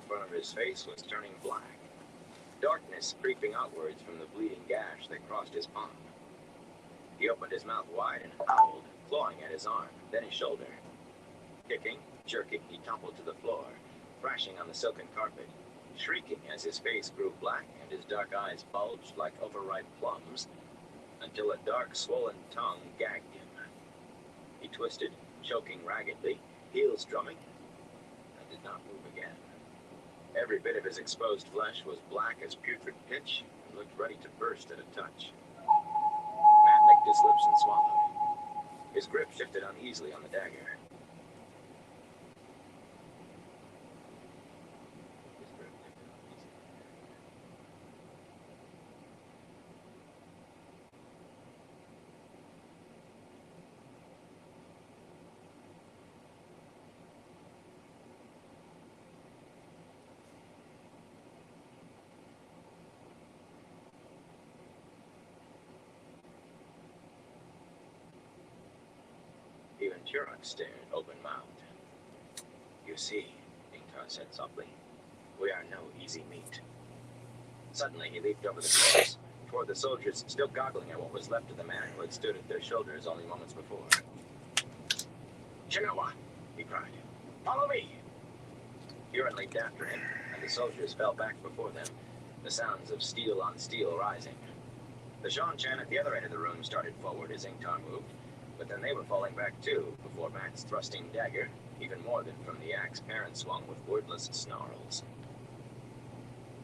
front of his face was turning black, darkness creeping outwards from the bleeding gash that crossed his palm. He opened his mouth wide and howled, clawing at his arm, then his shoulder. Kicking, jerking, he toppled to the floor, thrashing on the silken carpet, shrieking as his face grew black and his dark eyes bulged like overripe plums, until a dark, swollen tongue gagged him. He twisted, choking raggedly, heels drumming, and did not move again. Every bit of his exposed flesh was black as putrid pitch and looked ready to burst at a touch. Matt licked his lips and swallowed. His grip shifted uneasily on the dagger. Even Turok stared, open-mouthed. "You see," Ingtar said softly, "we are no easy meat." Suddenly he leaped over the corpse, toward the soldiers still goggling at what was left of the man who had stood at their shoulders only moments before. "Chinawa!" he cried. "Follow me!" Huron leaped after him, and the soldiers fell back before them, the sounds of steel on steel rising. The Seanchan at the other end of the room started forward as Ingtar moved, but then they were falling back too, before Matt's thrusting dagger, even more than from the axe Perrin swung with wordless snarls.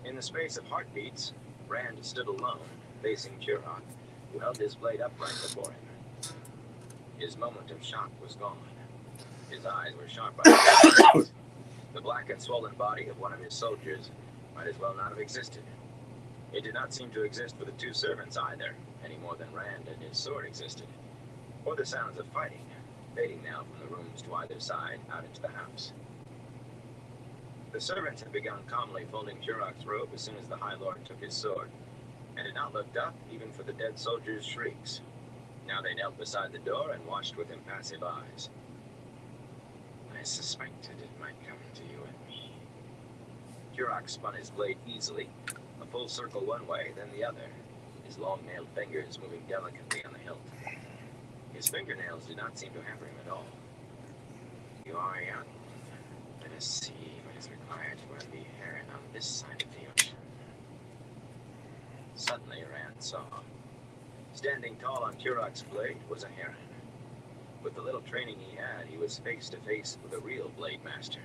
In the space of heartbeats, Rand stood alone, facing Turok, who held his blade upright before him. His moment of shock was gone. His eyes were sharp eyes. The black and swollen body of one of his soldiers might as well not have existed. It did not seem to exist for the two servants either, any more than Rand and his sword existed, or the sounds of fighting, fading now from the rooms to either side, out into the house. The servants had begun calmly folding Turok's robe as soon as the High Lord took his sword, and had not looked up even for the dead soldier's shrieks. Now they knelt beside the door and watched with impassive eyes. "I suspected it might come to you and me." Turok spun his blade easily, a full circle one way, then the other, his long-nailed fingers moving delicately on the hilt. His fingernails did not seem to hamper him at all. "You are young. Let us see what is required to run the Heron on this side of the ocean." Suddenly Rand saw. Standing tall on Turok's blade was a Heron. With the little training he had, he was face to face with a real blade master.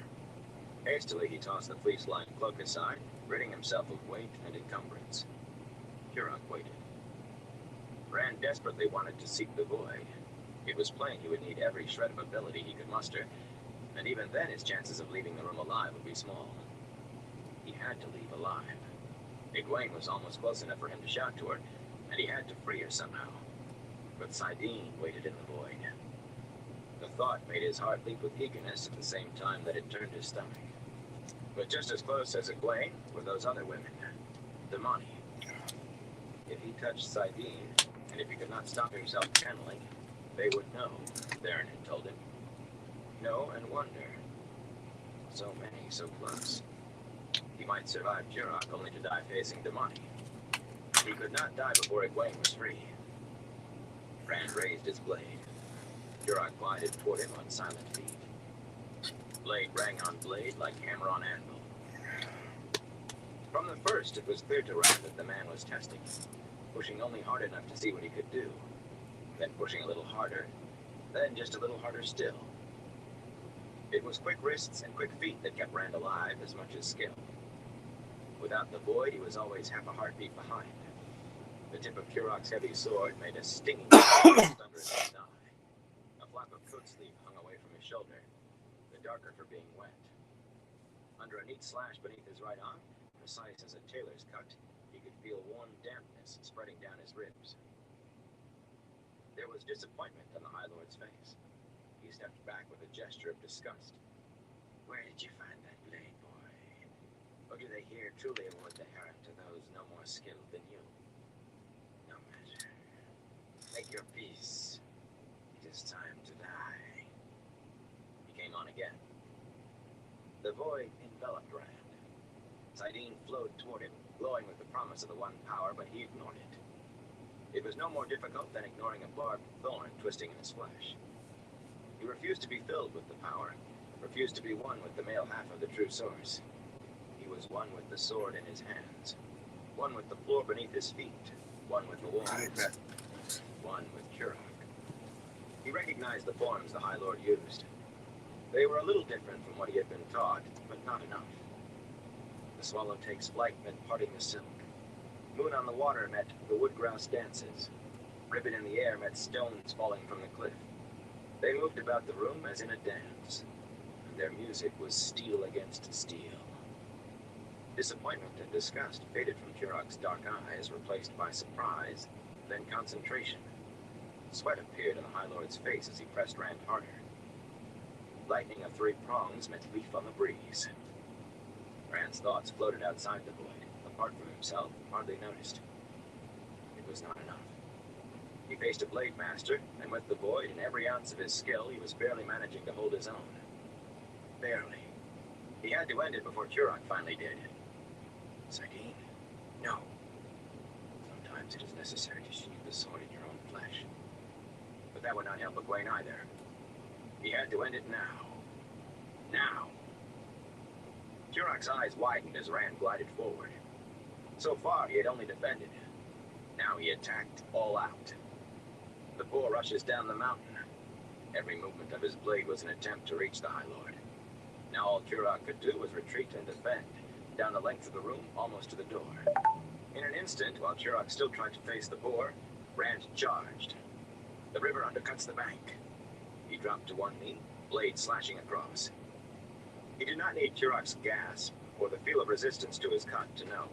Hastily he tossed the fleece-lined cloak aside, ridding himself of weight and encumbrance. Turok waited. Rand desperately wanted to seek the void. It was plain he would need every shred of ability he could muster, and even then his chances of leaving the room alive would be small. He had to leave alive. Egwene was almost close enough for him to shout to her, and he had to free her somehow. But Saidin waited in the void. The thought made his heart leap with eagerness at the same time that it turned his stomach. But just as close as Egwene were those other women, Damani. If he touched Saidin, and if he could not stop himself channeling, they would know, Theron had told him. Know and wonder. So many, so close. He might survive Turok only to die facing Damani. He could not die before Egwene was free. Rand raised his blade. Turok glided toward him on silent feet. Blade rang on blade like hammer on anvil. From the first, it was clear to Rand that the man was testing, pushing only hard enough to see what he could do, then pushing a little harder, then just a little harder still. It was quick wrists and quick feet that kept Rand alive as much as skill. Without the void, he was always half a heartbeat behind. The tip of Turok's heavy sword made a stinging sound under his thigh. A flap of coat sleeve hung away from his shoulder, the darker for being wet. Under a neat slash beneath his right arm, precise as a tailor's cut, he could feel warm dampness spreading down his ribs. There was disappointment on the High Lord's face. He stepped back with a gesture of disgust. "Where did you find that blade, boy? Or do they here truly award the Heron to those no more skilled than you? No matter. Make your peace. It is time to die." He came on again. The void enveloped Rand. Saidin flowed toward him, glowing with the promise of the one power, but he ignored it. It was no more difficult than ignoring a barbed thorn twisting in his flesh. He refused to be filled with the power, refused to be one with the male half of the true source. He was one with the sword in his hands, one with the floor beneath his feet, one with the walls, one with Kurok. He recognized the forms the High Lord used. They were a little different from what he had been taught, but not enough. The swallow takes flight meant parting the silk. Moon on the water meant the wood grouse dances. Ribbon in the air meant stones falling from the cliff. They moved about the room as in a dance, and their music was steel against steel. Disappointment and disgust faded from Kurok's dark eyes, replaced by surprise, then concentration. Sweat appeared on the High Lord's face as he pressed Rand harder. Lightning of 3 prongs meant leaf on the breeze. Rand's thoughts floated outside the void, apart from himself, hardly noticed. It was not enough. He faced a blade master, and with the void and every ounce of his skill, he was barely managing to hold his own. Barely. He had to end it before Kurok finally did. Saidin, no. Sometimes it is necessary to sheathe the sword in your own flesh. But that would not help Egwene either. He had to end it now. Now. Kurok's eyes widened as Rand glided forward. So far, he had only defended. Now he attacked all out. The boar rushes down the mountain. Every movement of his blade was an attempt to reach the High Lord. Now all Kurok could do was retreat and defend, down the length of the room, almost to the door. In an instant, while Kurok still tried to face the boar, Rand charged. The river undercuts the bank. He dropped to one knee, blade slashing across. He did not need Kurok's gasp or the feel of resistance to his cut to know.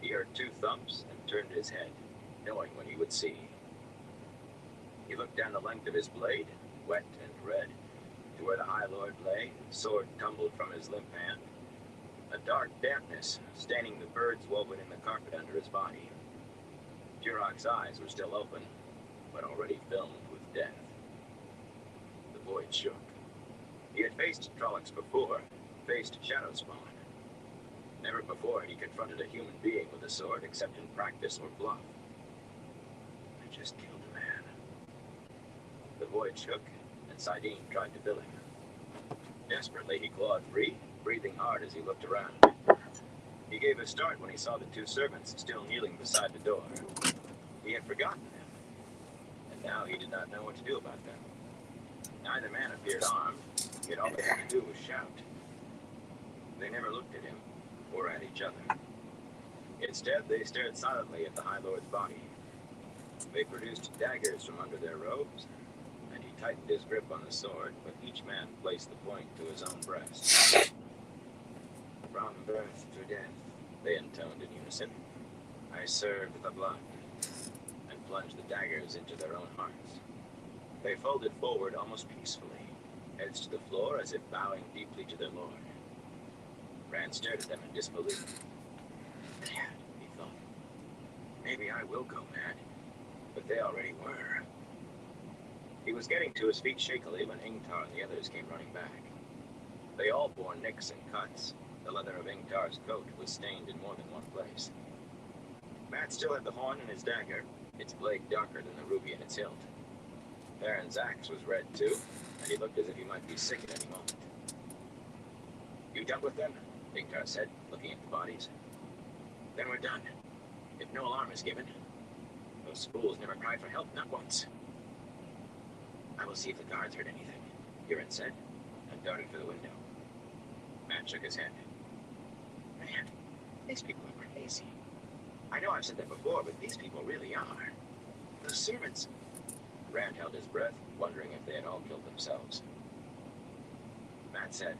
He heard 2 thumps and turned his head, knowing what he would see. He looked down the length of his blade, wet and red, to where the High Lord lay, sword tumbled from his limp hand. A dark dampness staining the birds woven in the carpet under his body. Kurok's eyes were still open, but already filmed with death. The void shook. He had faced Trollocs before, faced Shadowspawn. Never before had he confronted a human being with a sword except in practice or bluff. I just killed a man. The void shook, and Saidin tried to fill him. Desperately, he clawed free, breathing hard as he looked around. He gave a start when he saw the 2 servants still kneeling beside the door. He had forgotten them, and now he did not know what to do about them. Neither man appeared armed, yet all they had to do was shout. They never looked at him, or at each other. Instead, they stared silently at the High Lord's body. They produced daggers from under their robes, and he tightened his grip on the sword, but each man placed the point to his own breast. From birth to death, they intoned in unison. I served the blood, and plunged the daggers into their own hearts. They folded forward almost peacefully, heads to the floor as if bowing deeply to their lord. Rand stared at them in disbelief. Mad, he thought. Maybe I will go mad, but they already were. He was getting to his feet shakily when Ingtar and the others came running back. They all bore nicks and cuts. The leather of Ingtar's coat was stained in more than one place. Matt still had the horn in his dagger, its blade darker than the ruby in its hilt. Baron's axe was red too, and he looked as if he might be sick at any moment. You dealt with them? Ingtar said, looking at the bodies. Then we're done. If no alarm is given. Those fools never cried for help, not once. I will see if the guards heard anything, Huron said, and darted for the window. Matt shook his head. Man, these people are crazy. I know I've said that before, but these people really are. The servants. Rand held his breath, wondering if they had all killed themselves. Matt said,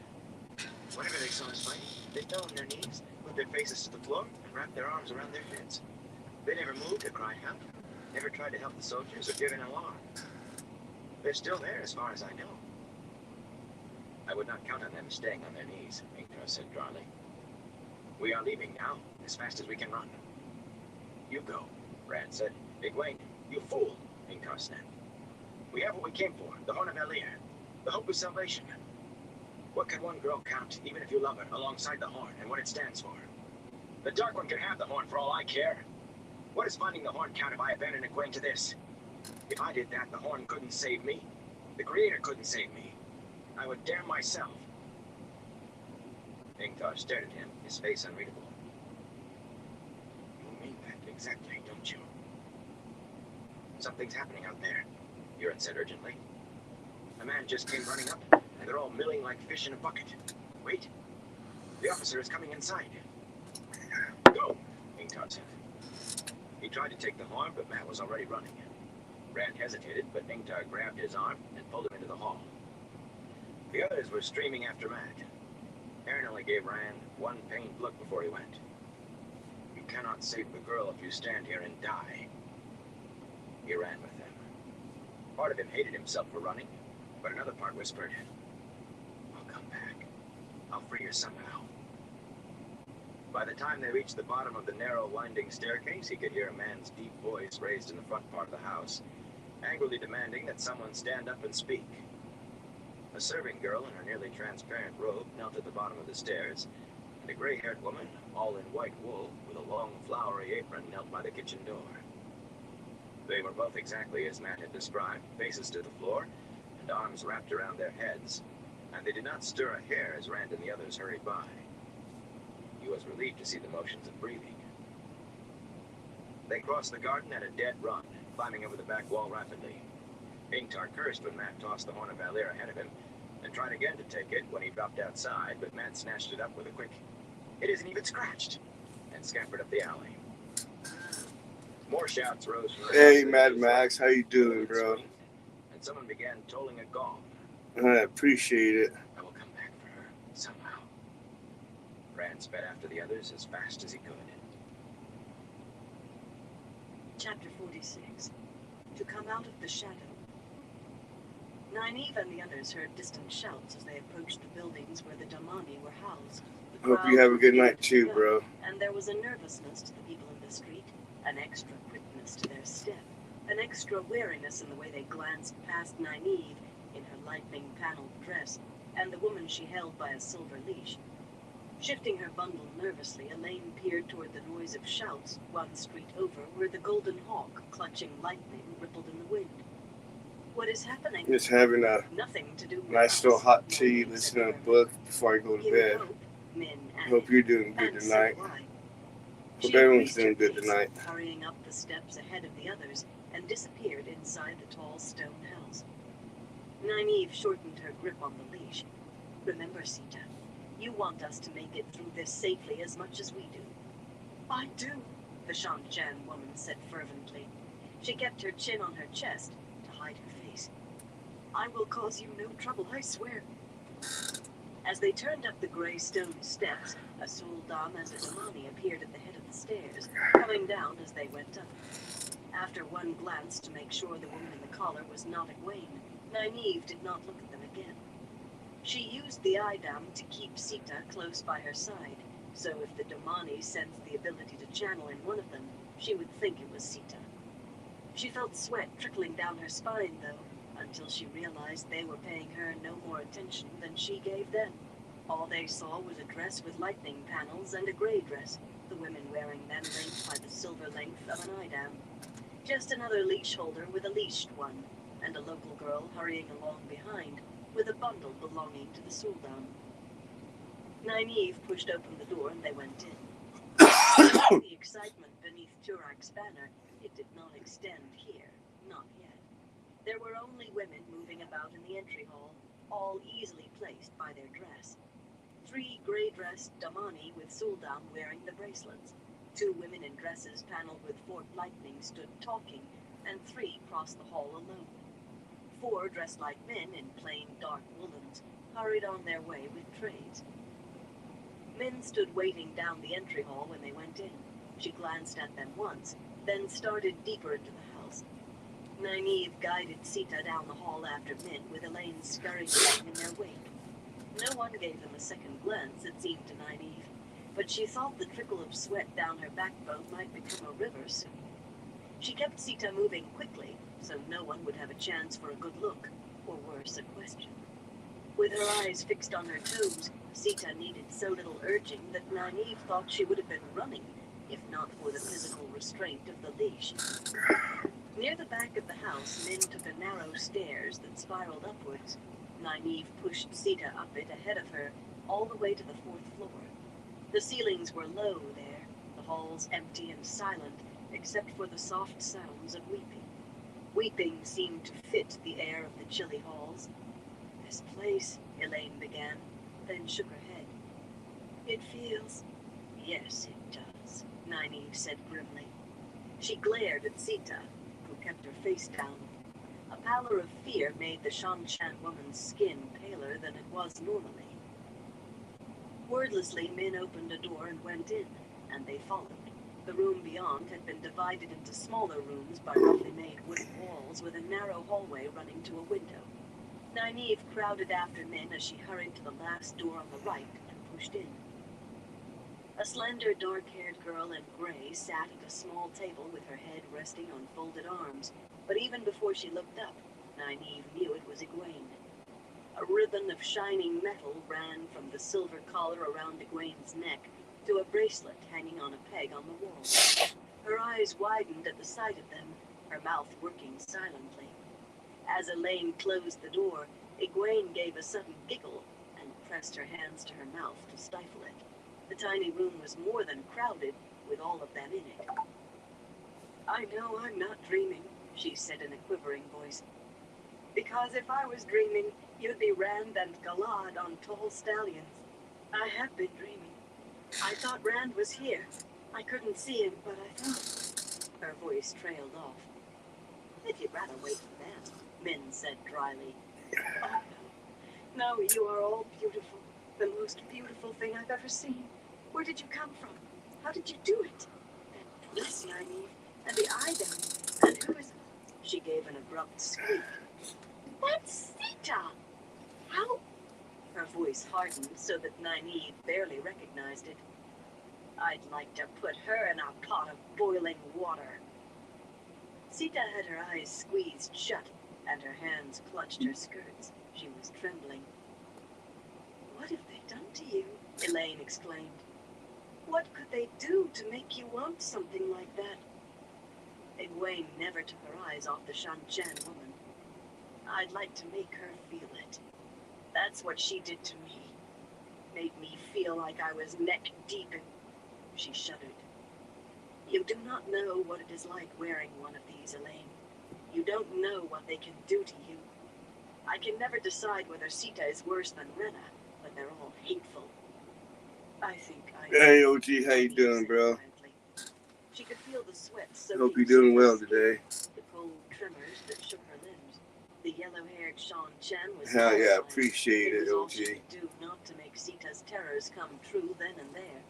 whenever they saw us fighting, they fell on their knees, put their faces to the floor, and wrapped their arms around their heads. They never moved or cried help, never tried to help the soldiers or give an alarm. They're still there as far as I know. I would not count on them staying on their knees, Ingtar said dryly. We are leaving now, as fast as we can run. You go, Rand said. Egwene, you fool, Ingtar snapped. We have what we came for, the Horn of Elir, the hope of salvation. What can one girl count, even if you love her, alongside the horn and what it stands for? The Dark One can have the horn for all I care. What does finding the horn count if I abandon Egwene to this? If I did that, the horn couldn't save me. The Creator couldn't save me. I would damn myself. Ingtar stared at him, his face unreadable. You mean that exactly, don't you? Something's happening out there, Euron said urgently. A man just came running up, and they're all milling like fish in a bucket. Wait. The officer is coming inside. Go, Ingtar said. He tried to take the horn, but Matt was already running. Rand hesitated, but Ingtar grabbed his arm and pulled him into the hall. The others were streaming after Matt. Aaron only gave Rand one pained look before he went. You cannot save the girl if you stand here and die. He ran with them. Part of him hated himself for running, but another part whispered, I'll come back. I'll free her somehow. By the time they reached the bottom of the narrow, winding staircase, he could hear a man's deep voice raised in the front part of the house, angrily demanding that someone stand up and speak. A serving girl in her nearly transparent robe knelt at the bottom of the stairs, and a gray-haired woman, all in white wool, with a long, flowery apron, knelt by the kitchen door. They were both exactly as Matt had described, faces to the floor, and arms wrapped around their heads, and they did not stir a hair as Rand and the others hurried by. He was relieved to see the motions of breathing. They crossed the garden at a dead run, climbing over the back wall rapidly. Ingtar cursed when Matt tossed the horn of Valir ahead of him, and tried again to take it when he dropped outside, but Matt snatched it up with a quick, "It isn't even scratched," and scampered up the alley. More shouts rose from the Hey, Mad Max, how you doing, bro? And someone began tolling a gong. I appreciate it. I will come back for her, somehow. Rand sped after the others as fast as he could. Chapter 46. To come out of the shadow. Nynaeve and the others heard distant shouts as they approached the buildings where the Damani were housed. Hope you have a good night too, bro. And there was a nervousness to the people in the street, an extra quickness to their step, an extra wariness in the way they glanced past Nynaeve in her lightning-paneled dress, and the woman she held by a silver leash. Shifting her bundle nervously, Elaine peered toward the noise of shouts one street over, where the Golden Hawk, clutching lightning, rippled in the wind. What is happening? Just having a Nothing to do with nice little hot tea, listening to a book before I go to bed. Hope you're doing good tonight. Hope everyone's doing good tonight. Hurrying up the steps ahead of the others and disappeared inside the tall stone house. Nynaeve shortened her grip on the leash. Remember, Sita, you want us to make it through this safely as much as we do. I do, the Shan-Chan woman said fervently. She kept her chin on her chest to hide her face. I will cause you no trouble, I swear. As they turned up the gray stone steps, a Suldam as a Damani appeared at the head of the stairs, coming down as they went up. After one glance to make sure the woman in the collar was not Egwene, Nynaeve did not look at them again. She used the Idam to keep Sita close by her side, so if the Damani sensed the ability to channel in one of them, she would think it was Sita. She felt sweat trickling down her spine, though, until she realized they were paying her no more attention than she gave them. All they saw was a dress with lightning panels and a gray dress, the women wearing them linked by the silver length of an Idam. Just another leash holder with a leashed one, and a local girl hurrying along behind, with a bundle belonging to the Suldam. Nynaeve pushed open the door and they went in. The excitement beneath Turak's banner, it did not extend here, not yet. There were only women moving about in the entry hall, all easily placed by their dress. 3 gray-dressed Damani with Suldam wearing the bracelets. 2 women in dresses paneled with forked lightning stood talking, and 3 crossed the hall alone. 4 dressed like men in plain dark woolens hurried on their way with trays. Men stood waiting down the entry hall when they went in. She glanced at them once, then started deeper into the house. Nynaeve guided Sita down the hall after men, with Elaine scurrying along in their wake. No one gave them a second glance, it seemed to Nynaeve, but she thought the trickle of sweat down her backbone might become a river soon. She kept Sita moving quickly, so no one would have a chance for a good look, or worse, a question. With her eyes fixed on her toes, Sita needed so little urging that Nynaeve thought she would have been running, if not for the physical restraint of the leash. Near the back of the house, Min took a narrow stairs that spiraled upwards. Nynaeve pushed Sita up it ahead of her, all the way to the 4th floor. The ceilings were low there, the halls empty and silent, except for the soft sounds of weeping. Weeping seemed to fit the air of the chilly halls. This place, Elaine began, then shook her head. It feels... Yes, it does, Nynaeve said grimly. She glared at Sita, who kept her face down. A pallor of fear made the Shan-Chan woman's skin paler than it was normally. Wordlessly, Min opened a door and went in, and they followed. The room beyond had been divided into smaller rooms by roughly made wooden walls with a narrow hallway running to a window. Nynaeve crowded after Min as she hurried to the last door on the right and pushed in. A slender, dark-haired girl in gray sat at a small table with her head resting on folded arms, but even before she looked up, Nynaeve knew it was Egwene. A ribbon of shining metal ran from the silver collar around Egwene's neck to a bracelet hanging on a peg on the wall. Her eyes widened at the sight of them, her mouth working silently. As Elaine closed the door, Egwene gave a sudden giggle and pressed her hands to her mouth to stifle it. The tiny room was more than crowded, with all of them in it. I know I'm not dreaming, she said in a quivering voice. Because if I was dreaming, you'd be Rand and Galad on tall stallions. I have been dreaming. I thought Rand was here. I couldn't see him, but I thought... Her voice trailed off. If you'd rather wait for that, Min said dryly. Oh, no. No, you are all beautiful. The most beautiful thing I've ever seen. Where did you come from? How did you do it? And this, Nynaeve, and the Idem. And who is... She gave an abrupt squeak. That's Sita! How... Her voice hardened so that Nynaeve barely recognized it. I'd like to put her in a pot of boiling water. Sita had her eyes squeezed shut, and her hands clutched her skirts. She was trembling. What have they done to you? Elaine exclaimed. What could they do to make you want something like that? Egwene never took her eyes off the Shan-Chan woman. I'd like to make her feel it. That's what she did to me. Made me feel like I was neck deep in... She shuddered. You do not know what it is like wearing one of these, Elaine. You don't know what they can do to you. I can never decide whether Sita is worse than Rena, but they're all hateful. I think I... Hey, OG, how you doing, bro? She could feel the sweat Hope you're doing well skin, today. the cold tremors that shook her limbs. The yellow-haired Shan-Chan was... Hell yeah, horrified. appreciate it, was all she OG. could do not to make Sita's terrors come true then and there.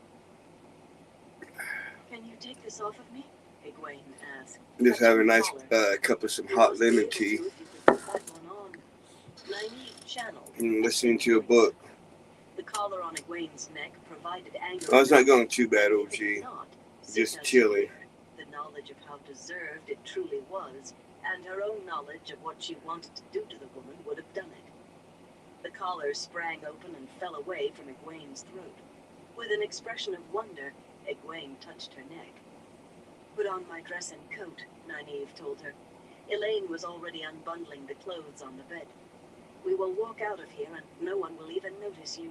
Can you take this off of me? Egwene asked. Just have a nice cup of some hot lemon tea and listening to a book. The collar on Egwene's neck provided anger. Oh, it's not going too bad, If it OG. had not, Just Sita's chilling. fear, the knowledge of how deserved it truly was, and her own knowledge of what she wanted to do to the woman would have done it. The collar sprang open and fell away from Egwene's throat. With an expression of wonder, Egwene touched her neck. Put on my dress and coat, Nynaeve told her. Elaine was already unbundling the clothes on the bed. We will walk out of here and no one will even notice you.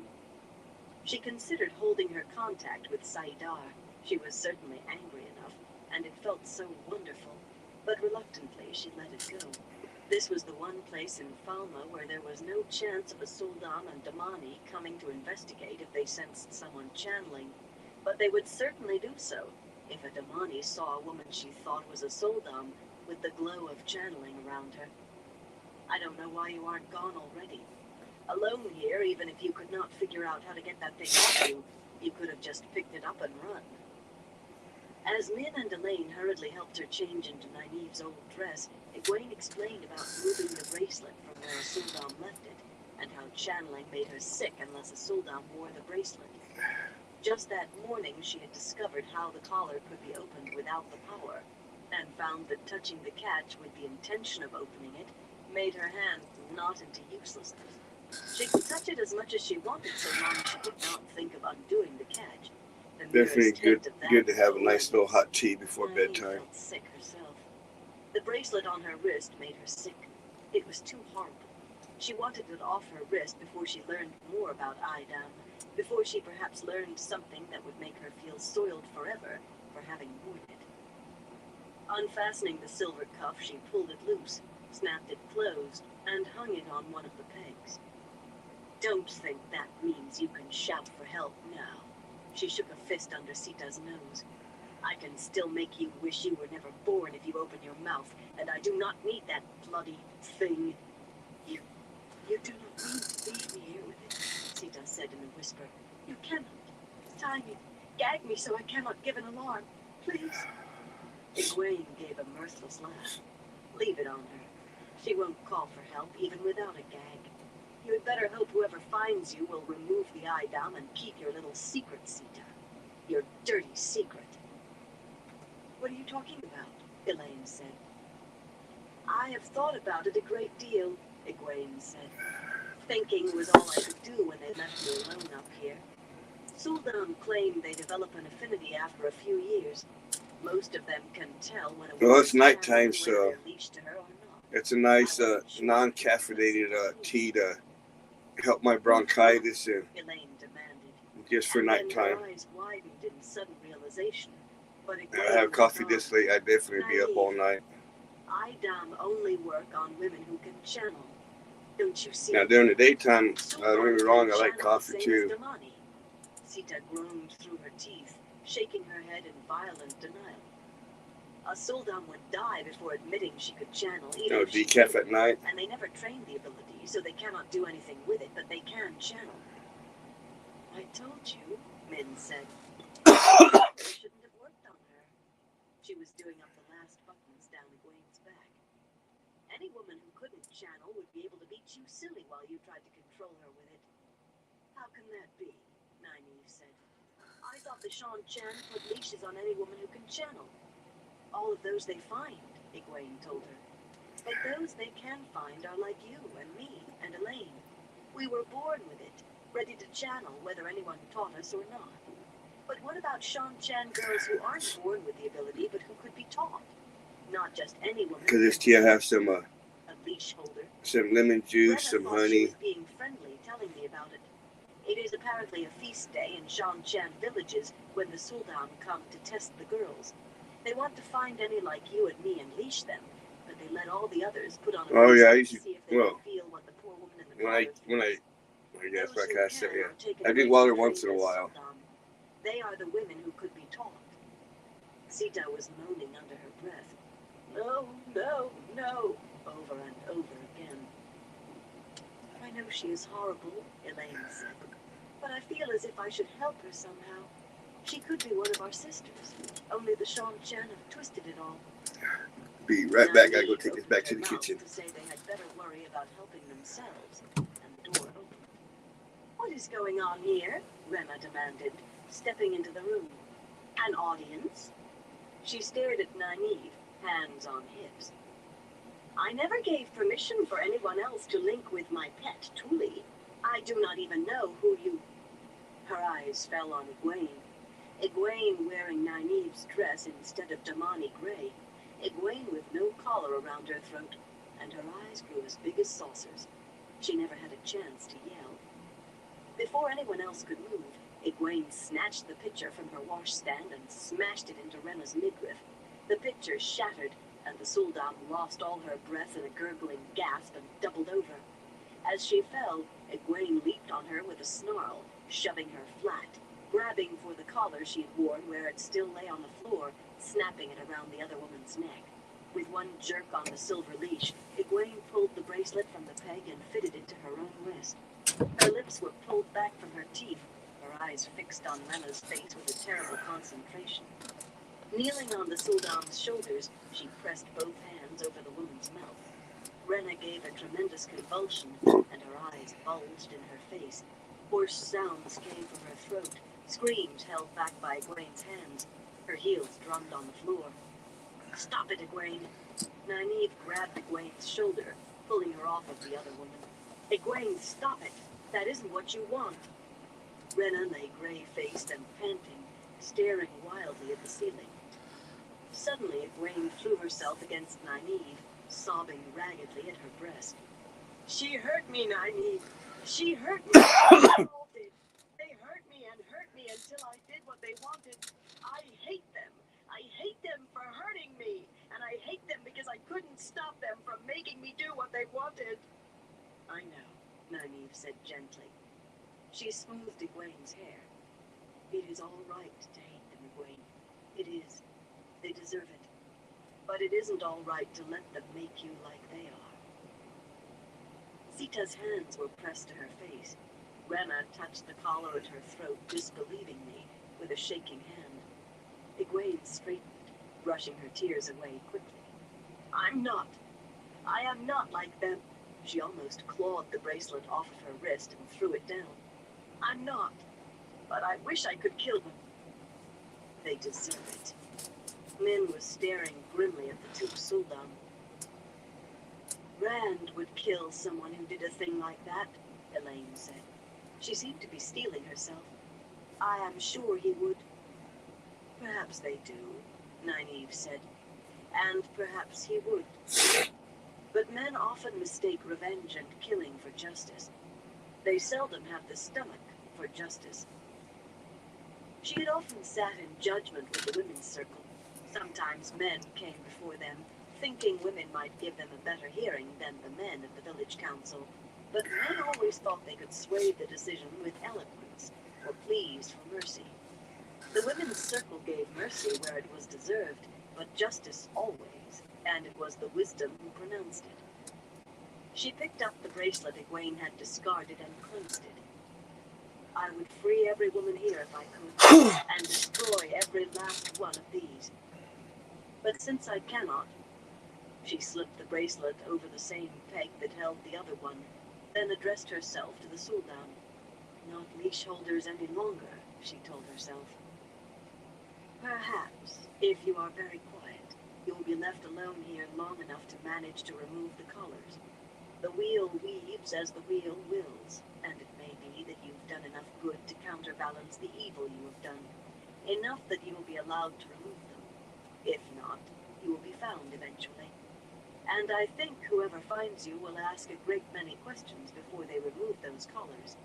She considered holding her contact with Saidar. She was certainly angry enough, and it felt so wonderful, but reluctantly she let it go. This was the one place in Falma where there was no chance of a Sul'dam and Damani coming to investigate if they sensed someone channeling, but they would certainly do so if a Damani saw a woman she thought was a Sul'dam with the glow of channeling around her. I don't know why you aren't gone already. Alone here, even if you could not figure out how to get that thing off you, you could have just picked it up and run. As Min and Elaine hurriedly helped her change into Nynaeve's old dress, Egwene explained about moving the bracelet from where a Sul'dam left it, and how channeling made her sick unless a Sul'dam wore the bracelet. Just that morning she had discovered how the collar could be opened without the power, and found that touching the catch with the intention of opening it made her hand knot into uselessness. She could touch it as much as she wanted so long she did not think of undoing the catch. The Definitely merest hint of that good to have a was nice little hot tea before Naomi bedtime. felt sick herself. The bracelet on her wrist made her sick. It was too horrible. She wanted it off her wrist before she learned more about Idam, before she perhaps learned something that would make her feel soiled forever for having worn it. Unfastening the silver cuff, she pulled it loose, snapped it closed, and hung it on one of the pegs. Don't think that means you can shout for help now. She shook a fist under Sita's nose. I can still make you wish you were never born if you open your mouth, and I do not need that bloody thing. You do not need to leave me here with it, Sita said in a whisper. You cannot. Tie me. Gag me so I cannot give an alarm. Please. Egwene gave a mirthless laugh. Leave it on her. She won't call for help even without a gag. You had better hope whoever finds you will remove the Idam and keep your little secret, Sita. Your dirty secret. What are you talking about? Elaine said. I have thought about it a great deal, Egwene said. Thinking was all I could do when they left me alone up here. Sul'dam claimed they develop an affinity after a few years. Most of them can tell when a Well, it's woman's nighttime, channeling so whether they're leashed to her or not. it's a nice non-caffeinated tea to help my bronchitis and Elaine demanded. just for And then nighttime. her eyes widened in sudden realization. But If I have coffee this late, I'd definitely be up all night. Idam only work on women who can channel. Don't you see? Now during the daytime, don't get me wrong, I like coffee too. Sita groaned through her teeth, shaking her head in violent denial. A Sul'dam would die before admitting she could channel, even No if she decaf did. at night. And they never trained the ability, so they cannot do anything with it, but they can channel. I told you, Min said. They shouldn't have worked on her. She was doing up the last buttons down Egwene's back. Any woman who couldn't channel would be able to beat you silly while you tried to control her with it. How can that be? Nynaeve said. I thought the Shan-Chan put leashes on any woman who can channel. All of those they find, Egwene told her. But those they can find are like you and me and Elaine. We were born with it, ready to channel whether anyone taught us or not. But what about Shan-Chan girls who aren't born with the ability but who could be taught? Not just any woman. Because this tea I have some a leash holder. some lemon juice, Brenna some thought She honey. was being friendly, telling me about it. It is apparently a feast day in Shan-Chan villages when the Sul'dam come to test the girls. They want to find any like you and me and leash them, but they let all the others put on a Oh, yeah, I face used to to- see if they well, could feel what the poor woman in the When I collar guess feels. like Those I who said, can yeah. are taken I away drink from water the once in a famous while. Sul'dam. They are the women who could be taught. Sita was moaning under her breath. No, no, no, over and over again. I know she is horrible, Elaine said, but I feel as if I should help her somehow. She could be one of our sisters, only the Shan-Chan have twisted it all. Be right back. I go take this back to the kitchen. To say they had better worry about helping themselves, and the door opened. What is going on here? Rena demanded, stepping into the room. An audience? She stared at Nynaeve, hands on hips. I never gave permission for anyone else to link with my pet, Tuli. I do not even know who you... Her eyes fell on Egwene. Egwene wearing Nynaeve's dress instead of Damani Gray. Egwene with no collar around her throat, and her eyes grew as big as saucers. She never had a chance to yell. Before anyone else could move, Egwene snatched the pitcher from her washstand and smashed it into Rena's midriff. The pitcher shattered, and the Sul'dam lost all her breath in a gurgling gasp and doubled over. As she fell, Egwene leaped on her with a snarl, shoving her flat, grabbing for the collar she had worn where it still lay on the floor, snapping it around the other woman's neck. With one jerk on the silver leash, Egwene pulled the bracelet from the peg and fitted it to her own wrist. Her lips were pulled back from her teeth, her eyes fixed on Rena's face with a terrible concentration. Kneeling on the Sul'dam's shoulders, she pressed both hands over the woman's mouth. Rena gave a tremendous convulsion, and her eyes bulged in her face. Hoarse sounds came from her throat, screams held back by Egwene's hands. Her heels drummed on the floor. Stop it, Egwene! Nynaeve grabbed Egwene's shoulder, pulling her off of the other woman. Egwene, stop it. That isn't what you want. Rena lay gray-faced and panting, staring wildly at the ceiling. Suddenly, Egwene threw herself against Nynaeve, sobbing raggedly at her breast. She hurt me, Nynaeve. She hurt me. They all did. They hurt me until I did what they wanted. I hate them. I hate them for hurting me. And I hate them because I couldn't stop them from making me do what they wanted. I know, Nynaeve said gently. She smoothed Egwene's hair. It is all right to hate them, Egwene. It is. They deserve it. But it isn't all right to let them make you like they are. Sita's hands were pressed to her face. Rena touched the collar at her throat disbelievingly, with a shaking hand. Egwene straightened, brushing her tears away quickly. I'm not. I am not like them. She almost clawed the bracelet off of her wrist and threw it down. I'm not. But I wish I could kill them. They deserve it. Min was staring grimly at the two Sul'dam. Rand would kill someone who did a thing like that, Elaine said. She seemed to be steeling herself. I am sure he would. Perhaps they do, Nynaeve said. And perhaps he would. But men often mistake revenge and killing for justice. They seldom have the stomach for justice. She had often sat in judgment with the women's circle. Sometimes men came before them, thinking women might give them a better hearing than the men of the village council. But men always thought they could sway the decision with eloquence, or pleas for mercy. The women's circle gave mercy where it was deserved, but justice always, and it was the wisdom who pronounced it. She picked up the bracelet Egwene had discarded and cleansed it. I would free every woman here if I could, and destroy every last one of these. But since I cannot, she slipped the bracelet over the same peg that held the other one, then addressed herself to the Sul'dam. Not leash holders any longer, she told herself. Perhaps, if you are very quiet, you will be left alone here long enough to manage to remove the collars. The wheel weaves as the wheel wills, and it may be that you've done enough good to counterbalance the evil you have done, enough that you will be allowed to remove them. If not, you will be found eventually. And I think whoever finds you will ask a great many questions before they remove those collars.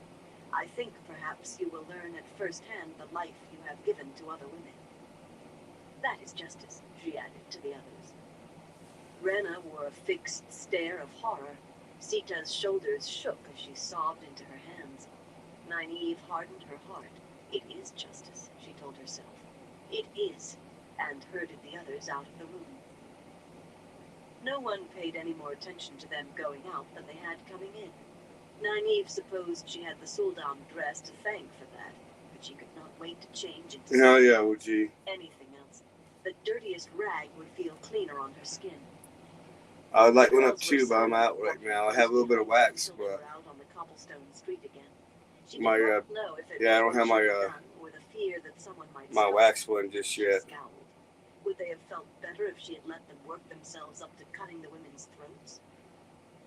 I think perhaps you will learn at first hand the life you have given to other women. That is justice, she added to the others. Rena wore a fixed stare of horror. Sita's shoulders shook as she sobbed into her hands. Nynaeve hardened her heart. It is justice, she told herself. It is, and herded the others out of the room. No one paid any more attention to them going out than they had coming in. Nynaeve supposed she had the Sul'dam dress to thank for that, but she could not wait to change into anything else. The dirtiest rag would feel cleaner on her skin. I would like one up too, but I'm out right now. I have a little bit of wax, but out on the cobblestone street again. She my did not know if it yeah, I don't was have my done or the fear that someone might my stop wax her. one just She yet. scowled. Would they have felt better if she had let them work themselves up to cutting the women's throats?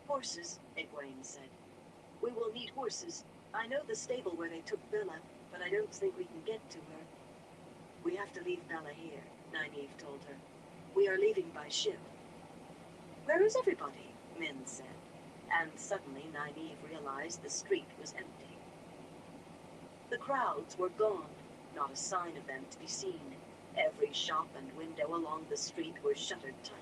Horses, Egwene said. We will need horses. I know the stable where they took Bella, but I don't think we can get to her. We have to leave Bella here, Nynaeve told her. We are leaving by ship. Where is everybody? Min said. And suddenly Nynaeve realized the street was empty. The crowds were gone, not a sign of them to be seen. Every shop and window along the street were shuttered tight.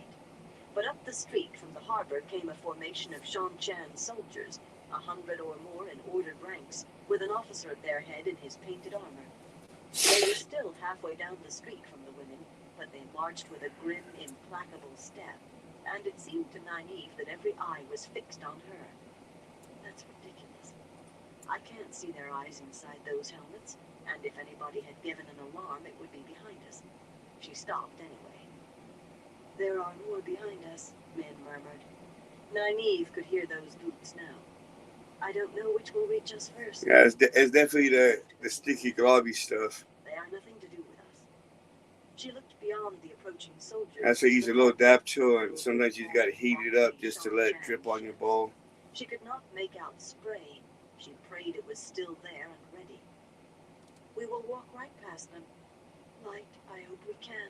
But up the street from the harbor came a formation of Shan-Chan soldiers, 100 or more in ordered ranks, with an officer at their head in his painted armor. They were still halfway down the street from the women, but they marched with a grim, implacable step, and it seemed to Nynaeve that every eye was fixed on her. That's ridiculous. I can't see their eyes inside those helmets, and if anybody had given an alarm, it would be behind us. She stopped anyway. There are more behind us, Min murmured. Nynaeve could hear those boots now. I don't know which will reach us first. Yeah, it's definitely the sticky globby stuff. They have nothing to do with us. She looked beyond the approaching soldiers. That's why you use a little dab tool, and sometimes you got to heat it up just to let it drip on your bowl. She could not make out spray. She prayed it was still there and ready. We will walk right past them. Light, I hope we can.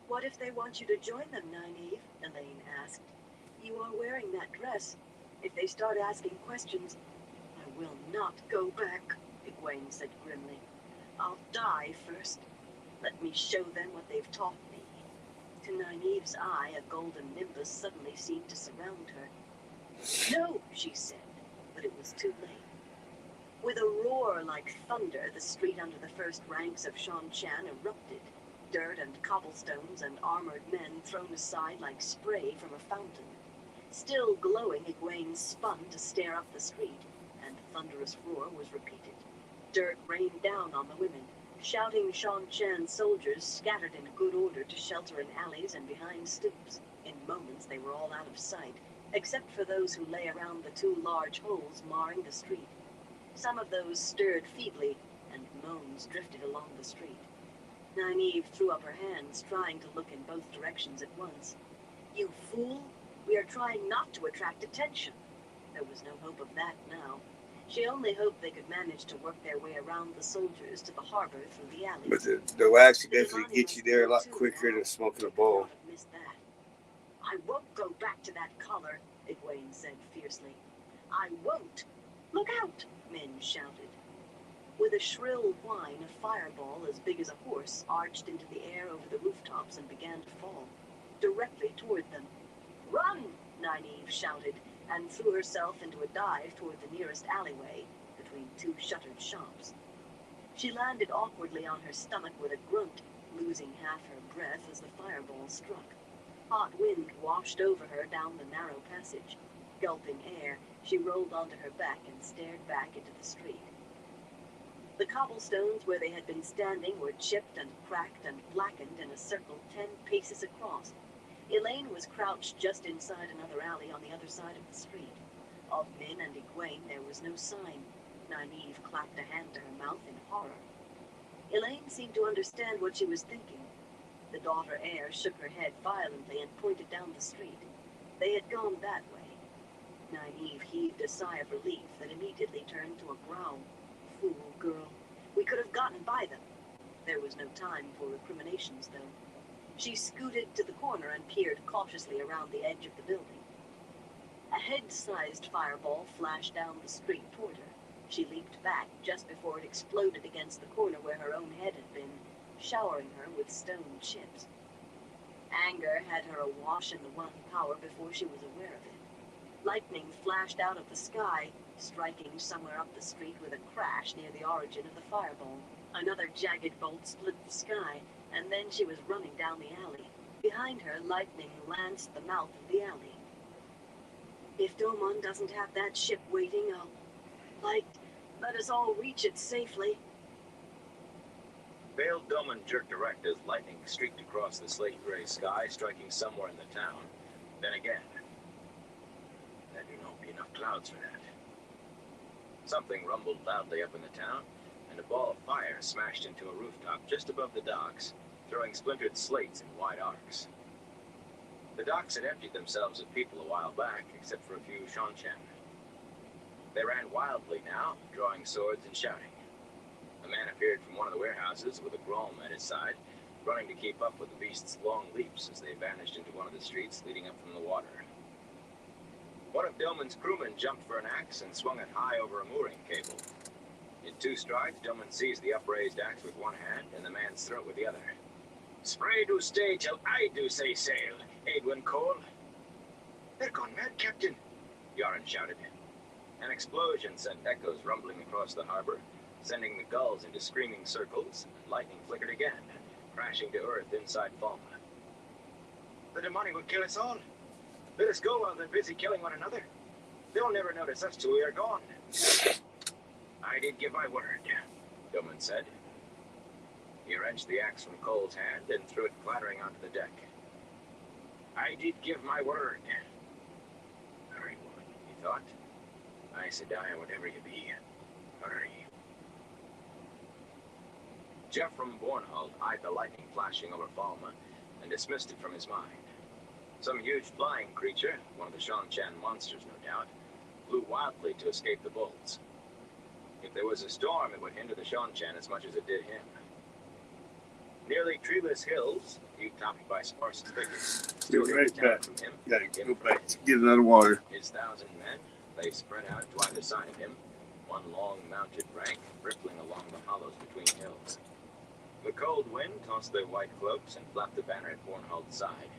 What if they want you to join them, Nynaeve? Elaine asked. You are wearing that dress. If they start asking questions, I will not go back, Egwene said grimly. I'll die first. Let me show them what they've taught me. To Nynaeve's eye, a golden nimbus suddenly seemed to surround her. No, she said, but it was too late. With a roar like thunder, the street under the first ranks of Shan-Chan erupted. Dirt and cobblestones and armored men thrown aside like spray from a fountain. Still glowing, Egwene spun to stare up the street, and the thunderous roar was repeated. Dirt rained down on the women. Shouting Shan-Chan soldiers scattered in good order to shelter in alleys and behind stoops. In moments they were all out of sight, except for those who lay around the two large holes marring the street. Some of those stirred feebly, and moans drifted along the street. Nynaeve threw up her hands, trying to look in both directions at once. You fool! We are trying not to attract attention. There was no hope of that now. She only hoped they could manage to work their way around the soldiers to the harbor through the alley. But the wax will definitely get you there a lot quicker than smoking a bowl. Missed that. I won't go back to that collar, Egwene said fiercely. I won't. Look out, men shouted. With a shrill whine, a fireball as big as a horse arched into the air over the rooftops and began to fall, directly toward them. Run! Nynaeve shouted, and threw herself into a dive toward the nearest alleyway, between two shuttered shops. She landed awkwardly on her stomach with a grunt, losing half her breath as the fireball struck. Hot wind washed over her down the narrow passage. Gulping air, she rolled onto her back and stared back into the street. The cobblestones where they had been standing were chipped and cracked and blackened in a circle 10 paces across. Elaine was crouched just inside another alley on the other side of the street. Of Min and Egwene there was no sign. Nynaeve clapped a hand to her mouth in horror. Elaine seemed to understand what she was thinking. The daughter heir shook her head violently and pointed down the street. They had gone that way. Nynaeve heaved a sigh of relief that immediately turned to a growl. Fool girl. We could have gotten by them. There was no time for recriminations, though. She scooted to the corner and peered cautiously around the edge of the building. A head-sized fireball flashed down the street toward her. She leaped back just before it exploded against the corner where her own head had been, showering her with stone chips. Anger had her awash in the one power before she was aware of it. Lightning flashed out of the sky, striking somewhere up the street with a crash near the origin of the fireball. Another jagged bolt split the sky, and then she was running down the alley. Behind her, lightning lanced the mouth of the alley. If Domon doesn't have that ship waiting, let us all reach it safely. Vale Domon jerked erect as lightning streaked across the slate-gray sky, striking somewhere in the town. Then again. There do not be enough clouds for that. Something rumbled loudly up in the town, and a ball of fire smashed into a rooftop just above the docks, throwing splintered slates in wide arcs. The docks had emptied themselves of people a while back, except for a few Shan-Chan. They ran wildly now, drawing swords and shouting. A man appeared from one of the warehouses with a Grom at his side, running to keep up with the beast's long leaps as they vanished into one of the streets leading up from the water. One of Domon's crewmen jumped for an axe and swung it high over a mooring cable. In 2 strides, Domon seized the upraised axe with one hand and the man's throat with the other. Spray do stay till I do say sail, Edwin Cole. They're gone mad, Captain, Yoren shouted. An explosion sent echoes rumbling across the harbor, sending the gulls into screaming circles, and lightning flickered again, crashing to earth inside Falma. The demonic will kill us all. Let us go while they're busy killing one another. They'll never notice us till we are gone. I did give my word, Domon said. He wrenched the axe from Cole's hand and threw it clattering onto the deck. I did give my word. Hurry, woman, he thought. I said die whatever you be. Hurry. Geoffrey Bornhold eyed the lightning flashing over Falma and dismissed it from his mind. Some huge flying creature, one of the Shan-Chan monsters no doubt, flew wildly to escape the bolts. If there was a storm, it would hinder the Shan-Chan as much as it did him. Nearly treeless hills, topped by sparse thickets, still Be hid right the town back. from him. Gotta go back to get another water. His 1,000 men lay spread out to either side of him, one long mounted rank rippling along the hollows between hills. The cold wind tossed their white cloaks and flapped the banner at Bornhald's side,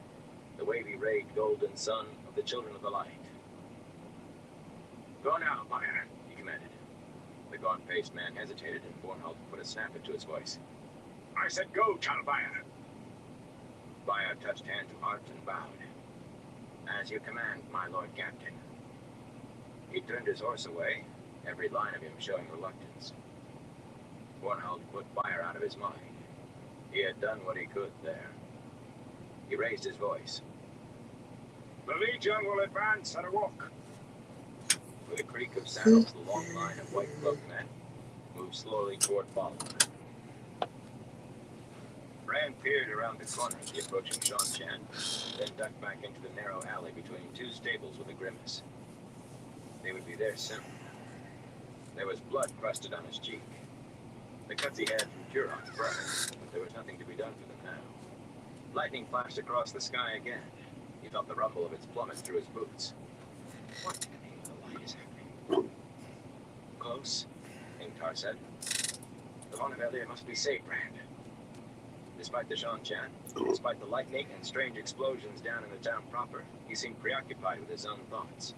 the wavy rayed golden sun of the Children of the Light. Go now, Bayer, he commanded. The gaunt-faced man hesitated, and Bornhald put a snap into his voice. I said go, Charles Bayer. Bayer touched hand to heart and bowed. As you command, my lord captain. He turned his horse away, every line of him showing reluctance. Bornhald put Bayer out of his mind. He had done what he could there. He raised his voice. The Legion will advance at a walk. With a creak of saddles, the long line of white-cloaked men moved slowly toward Balma. Rand peered around the corner of the approaching Shan-Chan, then ducked back into the narrow alley between two stables with a grimace. They would be there soon. There was blood crusted on his cheek. The cuts he had from Duroc burned, but there was nothing to be done for them now. Lightning flashed across the sky again. He felt the rumble of its plummet through his boots. What in the name of the light is happening? Close, Ingtar said. The Vonnevalia must be safe, Rand. Despite the Shan-Chan, despite the lightning and strange explosions down in the town proper, he seemed preoccupied with his own thoughts.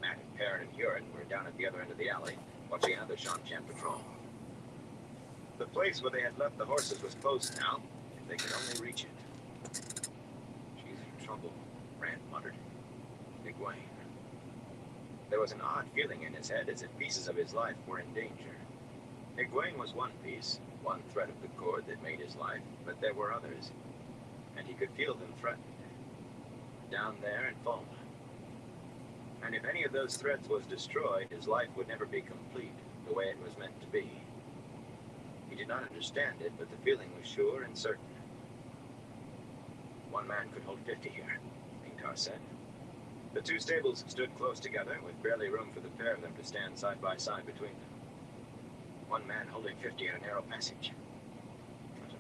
Matt and Perrin and Huron were down at the other end of the alley, watching another Shan-Chan patrol. The place where they had left the horses was closed now, if they could only reach it. She's in trouble, Rand muttered. Egwene. There was an odd feeling in his head as if pieces of his life were in danger. Egwene was one piece, one thread of the cord that made his life, but there were others, and he could feel them threatened. Down there in Falma. And if any of those threads was destroyed, his life would never be complete the way it was meant to be. He did not understand it, but the feeling was sure and certain. One man could hold 50 here, Ingtar said. The two stables stood close together, with barely room for the pair of them to stand side by side between them. One man holding 50 in a narrow passage.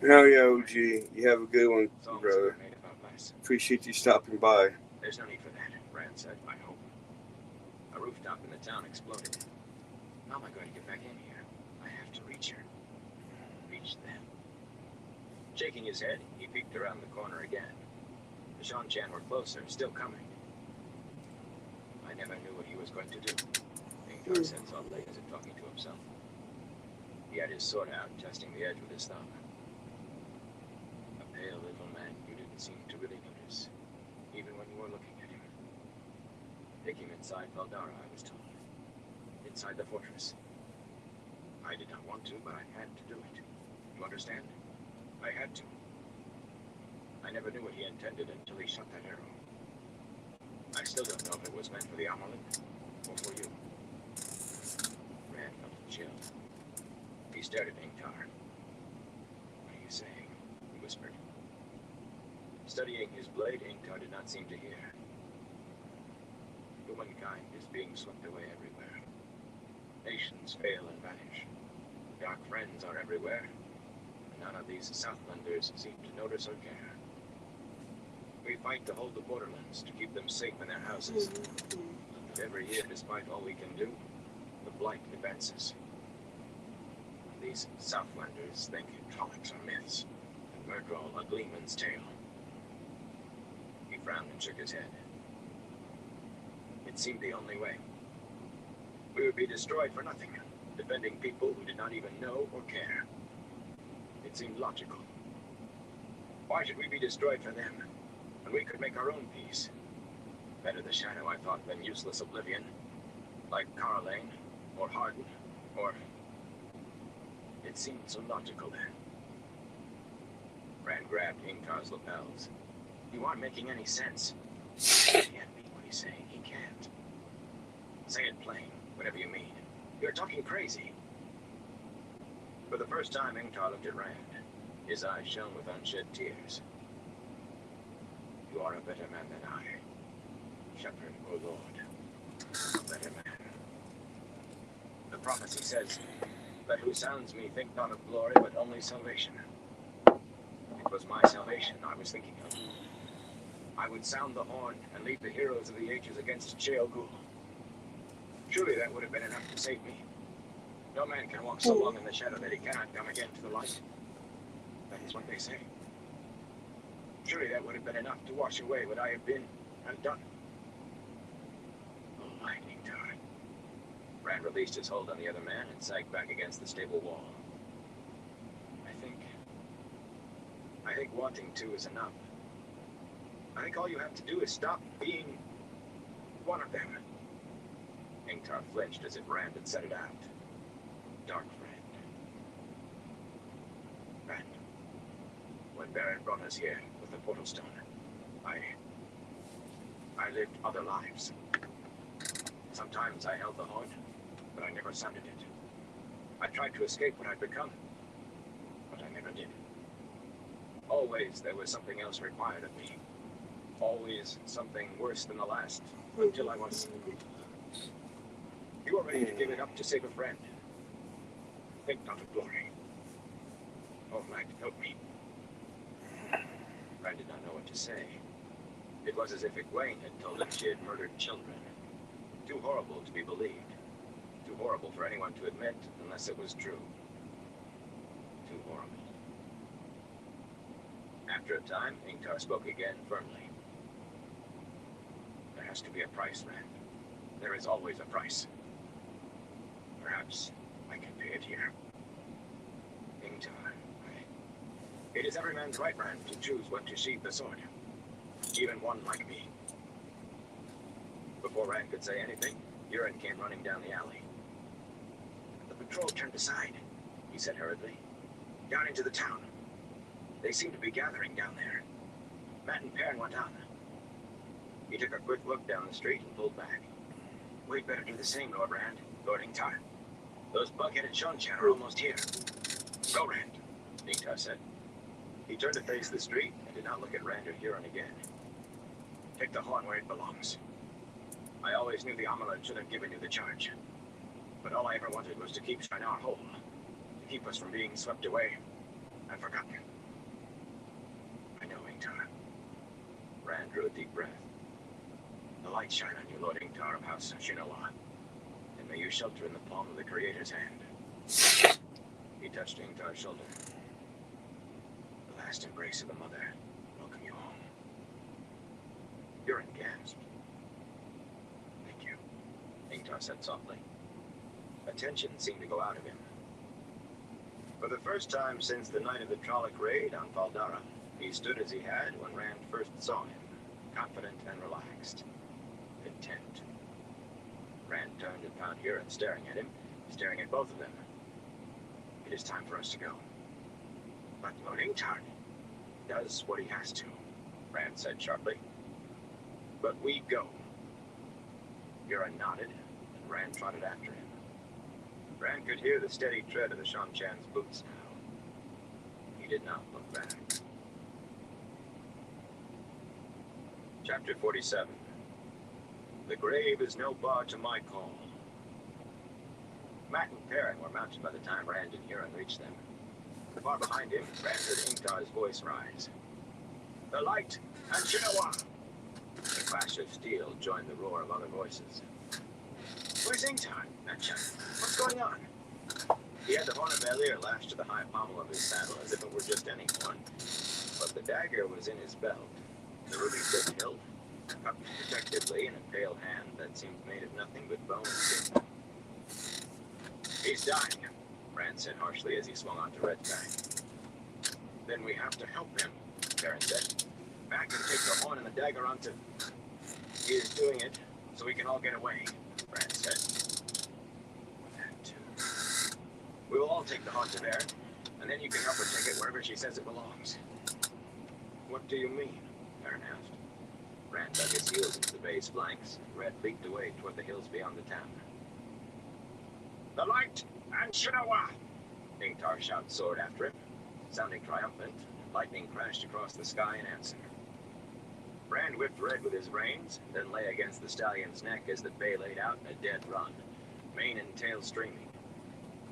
Hell yeah, OG. You have a good one, Songs brother. made about less. Appreciate you stopping by. There's no need for that, Rand said, I hope. A rooftop in the town exploded. How am I going to get back in here? I have to reach her. Reach them. Shaking his head, he peeked around the corner again. The Shan-Chan were closer, still coming. I never knew what he was going to do, Ingtar said softly as if talking to himself. He had his sword out, testing the edge with his thumb. A pale little man you didn't seem to really notice, even when you were looking at him. Take him inside Valdara, I was told. Inside the fortress. I did not want to, but I had to do it. You understand? I had to. I never knew what he intended until he shot that arrow. I still don't know if it was meant for the Amulet or for you. Rand felt a chill. He stared at Ingtar. What are you saying? He whispered. Studying his blade, Ingtar did not seem to hear. Humankind is being swept away everywhere. Nations fail and vanish. Dark friends are everywhere. And none of these Southlanders seem to notice or care. We fight to hold the borderlands, to keep them safe in their houses. But every year, despite all we can do, the blight advances. These Southlanders think Trollocs are myths, and Murdrol a gleeman's tale. He frowned and shook his head. It seemed the only way. We would be destroyed for nothing, defending people who did not even know or care. It seemed logical. Why should we be destroyed for them, when we could make our own peace? Better the shadow, I thought, than useless oblivion, like Caroline, or Hardin, or... It seemed so logical then. Rand grabbed Ingtar's lapels. You aren't making any sense. He can't mean what he's saying. He can't. Say it plain, whatever you mean. You're talking crazy. For the first time, Ingtar looked at Rand. His eyes shone with unshed tears. You are a better man than I. Shepherd, O Lord. A better man. The prophecy says, "Let who sounds me think not of glory, but only salvation." It was my salvation I was thinking of. I would sound the horn and lead the heroes of the ages against Sheol Ghul. Surely that would have been enough to save me. No man can walk so long in the shadow that he cannot come again to the light. That is what they say. Surely that would have been enough to wash away what I have been and done. Oh, lightning tide. Rand released his hold on the other man and sagged back against the stable wall. I think wanting to is enough. I think all you have to do is stop being one of them. Ingtar flinched as if Rand had set it out. Dark friend. Rand, when Baron brought us here with the portal stone, I lived other lives. Sometimes I held the horn, but I never sounded it. I tried to escape what I'd become, but I never did. Always there was something else required of me. Always something worse than the last, until I was... You were ready to give it up to save a friend. Think not of glory. Oh, Mac, help me. I did not know what to say. It was as if Egwene had told him she had murdered children. Too horrible to be believed. Too horrible for anyone to admit unless it was true. Too horrible. After a time, Ingtar spoke again firmly. There has to be a price, Rand. There is always a price. Perhaps I can pay it here. Ingtar, it is every man's right, Rand, to choose when to sheathe the sword. Even one like me. Before Rand could say anything, Euron came running down the alley. The patrol turned aside, he said hurriedly. Down into the town. They seem to be gathering down there. Matt and Perrin went on. He took a quick look down the street and pulled back. We'd better do the same, Lord Rand. Lord Ingtar. Those bug-headed Seanchan are almost here. Go, Rand, Ingtar said. He turned to face the street and did not look at Rand or Euron again. Take the horn where it belongs. I always knew the Amulet should have given you the charge. But all I ever wanted was to keep Shinar whole. To keep us from being swept away and forgotten. I know, Ingtar. Rand drew a deep breath. The light shine on you, Lord Ingtar of House Shinoa. And may you shelter in the palm of the Creator's hand. He touched Ingtar's shoulder. The last embrace of the mother. Welcome you home. Euron gasped. Thank you, Ingtar said softly. Attention seemed to go out of him. For the first time since the night of the Trolloc raid on Fal Dara, he stood as he had when Rand first saw him, confident and relaxed. Content. Rand turned and found Euron staring at him, staring at both of them. It is time for us to go. But Lord Ingtar does what he has to, Rand said sharply. But we go. Euron nodded, and Rand trotted after him. Rand could hear the steady tread of the Seanchan's boots now. He did not look back. Chapter 47. The grave is no bar to my call. Matt and Perrin were mounted by the time Rand and Euron reached them. Far behind him, Rand heard Ingtar's voice rise. The light and Shinoa! The clash of steel joined the roar of other voices. Where's Ingtar? What's going on? He had the horn of Valir lashed to the high pommel of his saddle as if it were just any one. But the dagger was in his belt, the ruby tip hilt, cupped protectively in a pale hand that seemed made of nothing but bone and skin. He's dying, Rand said harshly as he swung onto Red's back. Then we have to help him, Perrin said. Back and take the horn and the dagger onto... He is doing it so we can all get away, Rand said. That too. We will all take the horn to Varin, and then you can help her take it wherever she says it belongs. What do you mean? Perrin asked. Rand dug his heels into the bay's flanks, and Red leaped away toward the hills beyond the town. The light and Shinoa! Ingtar's shout soared after him, sounding triumphant, and lightning crashed across the sky in answer. Rand whipped Red with his reins, then lay against the stallion's neck as the bay laid out in a dead run, mane and tail streaming.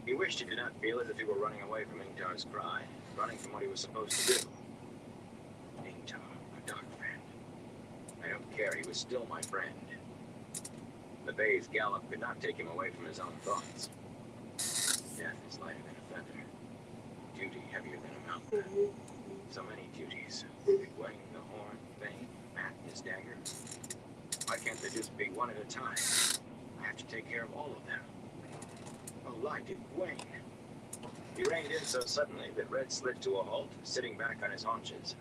He wished he did not feel as if he were running away from Ingtar's cry, running from what he was supposed to do. Ingtar, my dark friend. I don't care, he was still my friend. The bay's gallop could not take him away from his own thoughts. Death is lighter than a feather. Duty heavier than a mountain. So many duties. Egwene, the horn, Bane, Mat, his dagger. Why can't there just be one at a time? I have to take care of all of them. Oh, like Egwene. He reined in so suddenly that Red slid to a halt, sitting back on his haunches.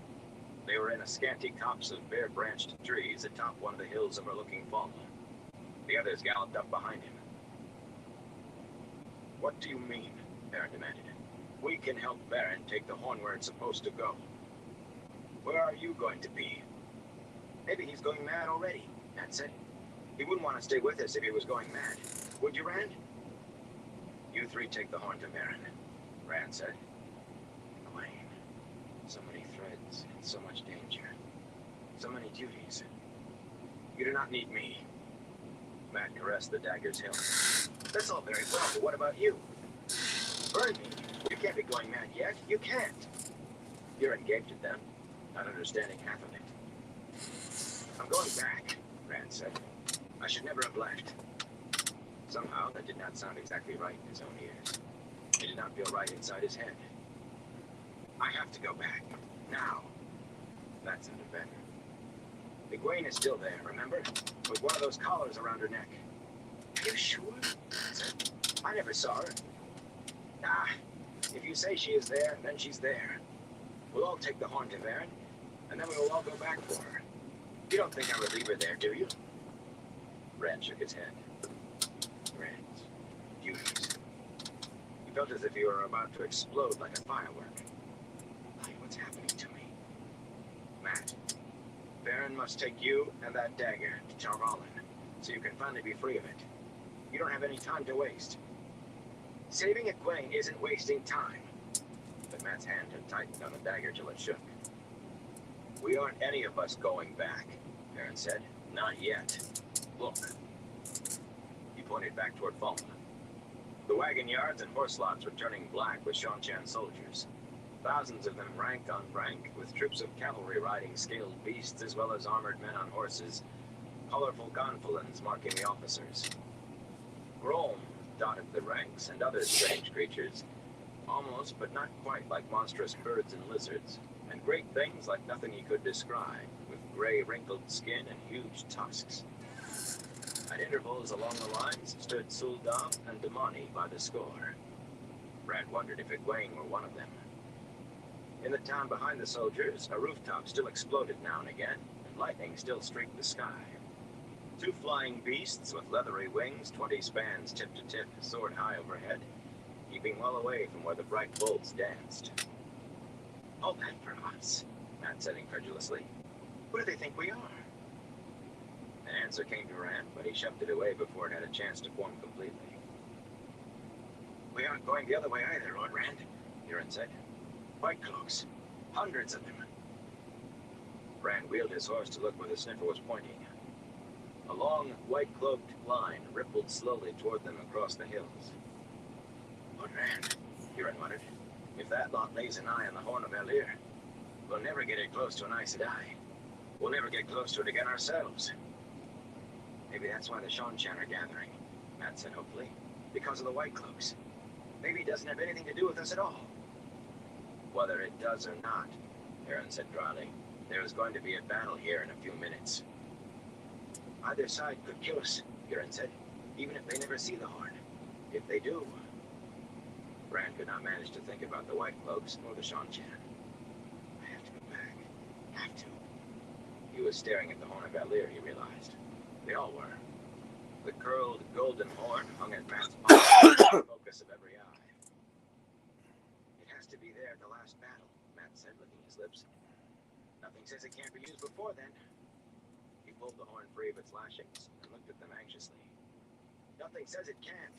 They were in a scanty copse of bare-branched trees atop one of the hills overlooking Falmouth. The others galloped up behind him. What do you mean? Baron demanded. We can help Baron take the horn where it's supposed to go. Where are you going to be? Maybe he's going mad already, Mat said. He wouldn't want to stay with us if he was going mad. Would you, Rand? You three take the horn to Baron, Rand said. Egwene. So many threads and so much danger. So many duties. You do not need me. Mat caressed the dagger's hilt. That's all very well, but what about you? Burn me. You can't be going mad yet. You can't. You're engaged at them, not understanding half of it. I'm going back, Rand said. I should never have left. Somehow, that did not sound exactly right in his own ears. It did not feel right inside his head. I have to go back. Now. That sounded better. Egwene is still there, remember? With one of those collars around her neck. Are you sure? I said. I never saw her. Ah, if you say she is there, then she's there. We'll all take the horn to Varen, and then we will all go back for her. You don't think I would leave her there, do you? Rand shook his head. Rand's duties. He felt as if he were about to explode like a firework. What's happening to me? Mat, Varen must take you and that dagger to Tar Valon, so you can finally be free of it. You don't have any time to waste. Saving Egwene isn't wasting time. But Mat's hand had tightened on the dagger till it shook. We aren't any of us going back, Varen said. Not yet. Look. He pointed back toward Falmouth. The wagon yards and horse lots were turning black with Seanchan soldiers. Thousands of them rank on rank, with troops of cavalry riding scaled beasts as well as armored men on horses, colorful gonfalons marking the officers. Grom dotted the ranks, and other strange creatures, almost but not quite like monstrous birds and lizards, and great things like nothing he could describe, with gray wrinkled skin and huge tusks. At intervals along the lines stood Sul'dam and Damani by the score. Rand wondered if Egwene were one of them. In the town behind the soldiers, a rooftop still exploded now and again, and lightning still streaked the sky. Two flying beasts with leathery wings, 20 spans tip to tip, soared high overhead, keeping well away from where the bright bolts danced. All that for us, Mat said incredulously. Who do they think we are? An answer came to Rand, but he shoved it away before it had a chance to form completely. We aren't going the other way either, Lord Rand, Euron said. White cloaks. Hundreds of them. Rand wheeled his horse to look where the sniffer was pointing. A long, white-cloaked line rippled slowly toward them across the hills. Lord Rand, Euron muttered, if that lot lays an eye on the Horn of Valyr, we'll never get it close to an Aes Sedai. We'll never get close to it again ourselves. Maybe that's why the Seanchan are gathering, Mat said hopefully. Because of the white cloaks. Maybe it doesn't have anything to do with us at all. Whether it does or not, Euron said dryly, there is going to be a battle here in a few minutes. Either side could kill us, Euron said, even if they never see the Horn. If they do... Rand could not manage to think about the White Cloaks or the Seanchan. I have to go back. Have to. He was staring at the Horn of Valyr, he realized. They all were. The curled golden horn hung at Mat's pocket, the focus of every eye. It has to be there at the last battle, Mat said, licking his lips. Nothing says it can't be used before then. He pulled the horn free of its lashings and looked at them anxiously. Nothing says it can't.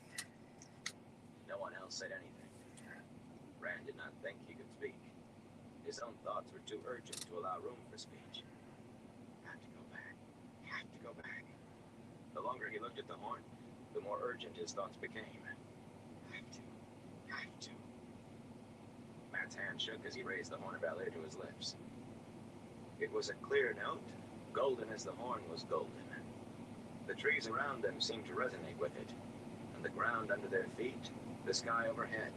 No one else said anything. Rand did not think he could speak. His own thoughts were too urgent to allow room for speech. Mat to go back. The longer he looked at the horn, the more urgent his thoughts became. Have to. Matt's hand shook as he raised the horn of ballet to his lips. It was a clear note, golden as the horn was golden. The trees around them seemed to resonate with it, and the ground under their feet, the sky overhead.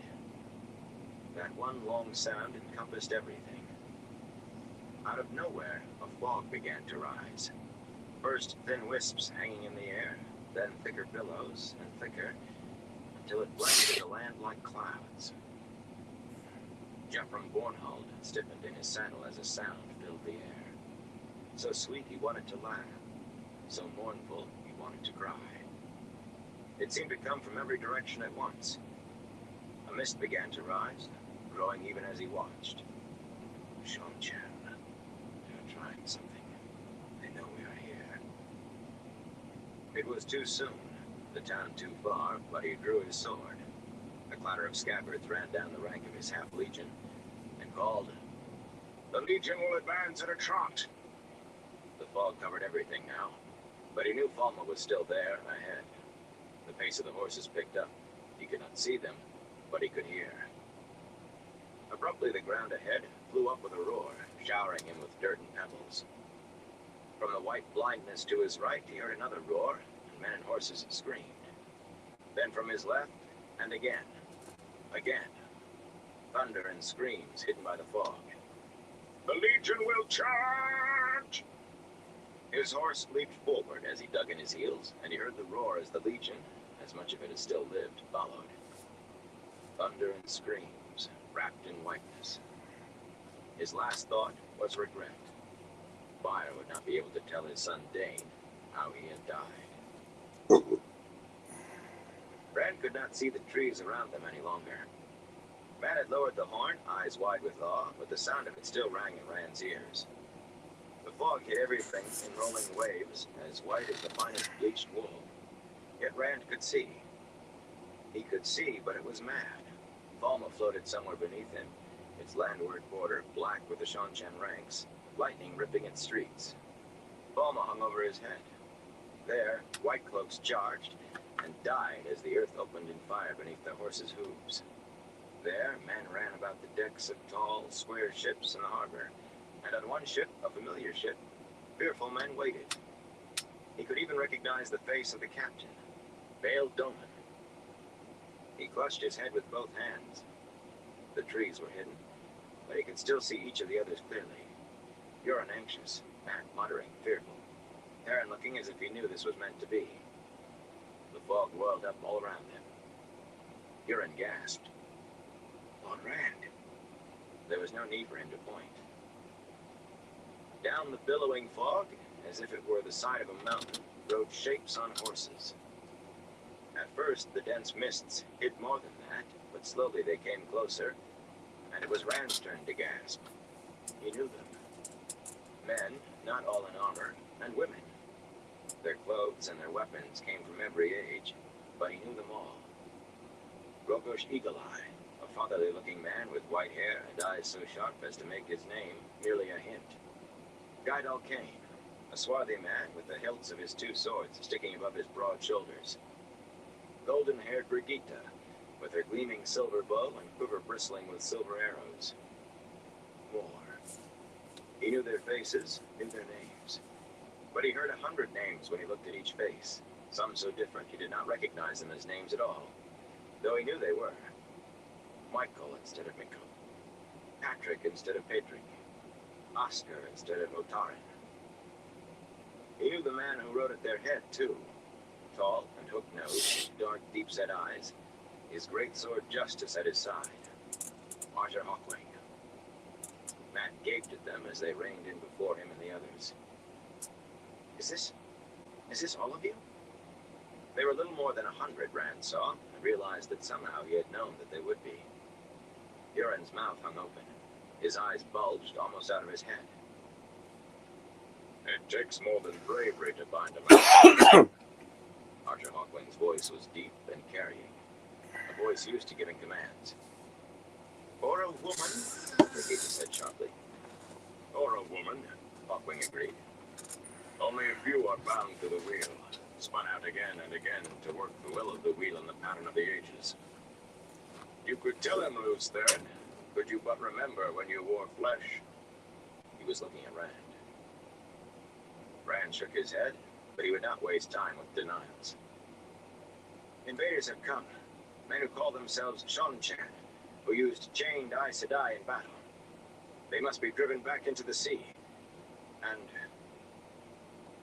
That one long sound encompassed everything. Out of nowhere, a fog began to rise. First thin wisps hanging in the air, then thicker billows and thicker, until it blended the land like clouds. Jeffrem Bornhold stiffened in his saddle as a sound filled the air. So sweet he wanted to laugh, so mournful he wanted to cry. It seemed to come from every direction at once. A mist began to rise, growing even as he watched. Seanchan, they're trying something. They know we are here. It was too soon, the town too far, but he drew his sword. A clatter of scabbards ran down the rank of his half-legion, and called, "The Legion will advance at a trot." The fog covered everything now, but he knew Falma was still there and ahead. The pace of the horses picked up. He could not see them, but he could hear. Abruptly, the ground ahead flew up with a roar, showering him with dirt and pebbles. From the white blindness to his right, he heard another roar, and men and horses screamed. Then from his left, and again. Thunder and screams hidden by the fog. "The Legion will charge!" His horse leaped forward as he dug in his heels, and he heard the roar as the Legion, as much of it as still lived, followed. Thunder and screams, wrapped in whiteness. His last thought was regret. Fire would not be able to tell his son Dane how he had died. Bran could not see the trees around them any longer. Matt had lowered the horn, eyes wide with awe, but the sound of it still rang in Rand's ears. The fog hid everything in rolling waves, as white as the finest bleached wool. Yet Rand could see. He could see, but it was mad. Falma floated somewhere beneath him, its landward border black with the Seanchan ranks, lightning ripping its streets. Falma hung over his head. There, white cloaks charged and died as the earth opened in fire beneath the horses' hooves. There, men ran about the decks of tall, square ships in the harbor, and on one ship, a familiar ship, fearful men waited. He could even recognize the face of the captain, Bael Doman. He clutched his head with both hands. The trees were hidden, but he could still see each of the others clearly. Euron anxious, Matt muttering, fearful. Theron looking as if he knew this was meant to be. The fog whirled up all around him. Euron gasped. "Lord Rand." There was no need for him to point. Down the billowing fog, as if it were the side of a mountain, rode shapes on horses. At first, the dense mists hid more than that, but slowly they came closer, and it was Rand's turn to gasp. He knew them. Men, not all in armor, and women. Their clothes and their weapons came from every age, but he knew them all. Rogosh Eagle-Eye, a fatherly-looking man with white hair and eyes so sharp as to make his name merely a hint. Gaidal Kane, a swarthy man with the hilts of his two swords sticking above his broad shoulders. Golden-haired Brigitte, with her gleaming silver bow and quiver bristling with silver arrows. More. He knew their faces, knew their names. But he heard 100 names when he looked at each face, some so different he did not recognize them as names at all, though he knew they were. Michael instead of Mikko. Patrick instead of Pedrick. Oscar instead of Otarin. He knew the man who rode at their head, too. Tall and hook-nosed, with dark, deep-set eyes, his great sword Justice at his side. Arthur Hawkwing. Matt gaped at them as they reined in before him and the others. Is this all of you? They were little more than 100, Rand saw, and realized that somehow he had known that they would be. Euron's mouth hung open. His eyes bulged almost out of his head. It takes more than bravery to bind a man. Archer Hawkwing's voice was deep and carrying, a voice used to giving commands. Or a woman, Brigitte said sharply. Or a woman, Hawkwing agreed. Only a few are bound to the wheel, spun out again and again to work the will of the wheel in the pattern of the ages. You could tell him, Lews Therin, could you but remember when you wore flesh. He was looking at Rand. Rand shook his head, but he would not waste time with denials. Invaders have come, men who call themselves Seanchan, who used chained Aes Sedai in battle. They must be driven back into the sea.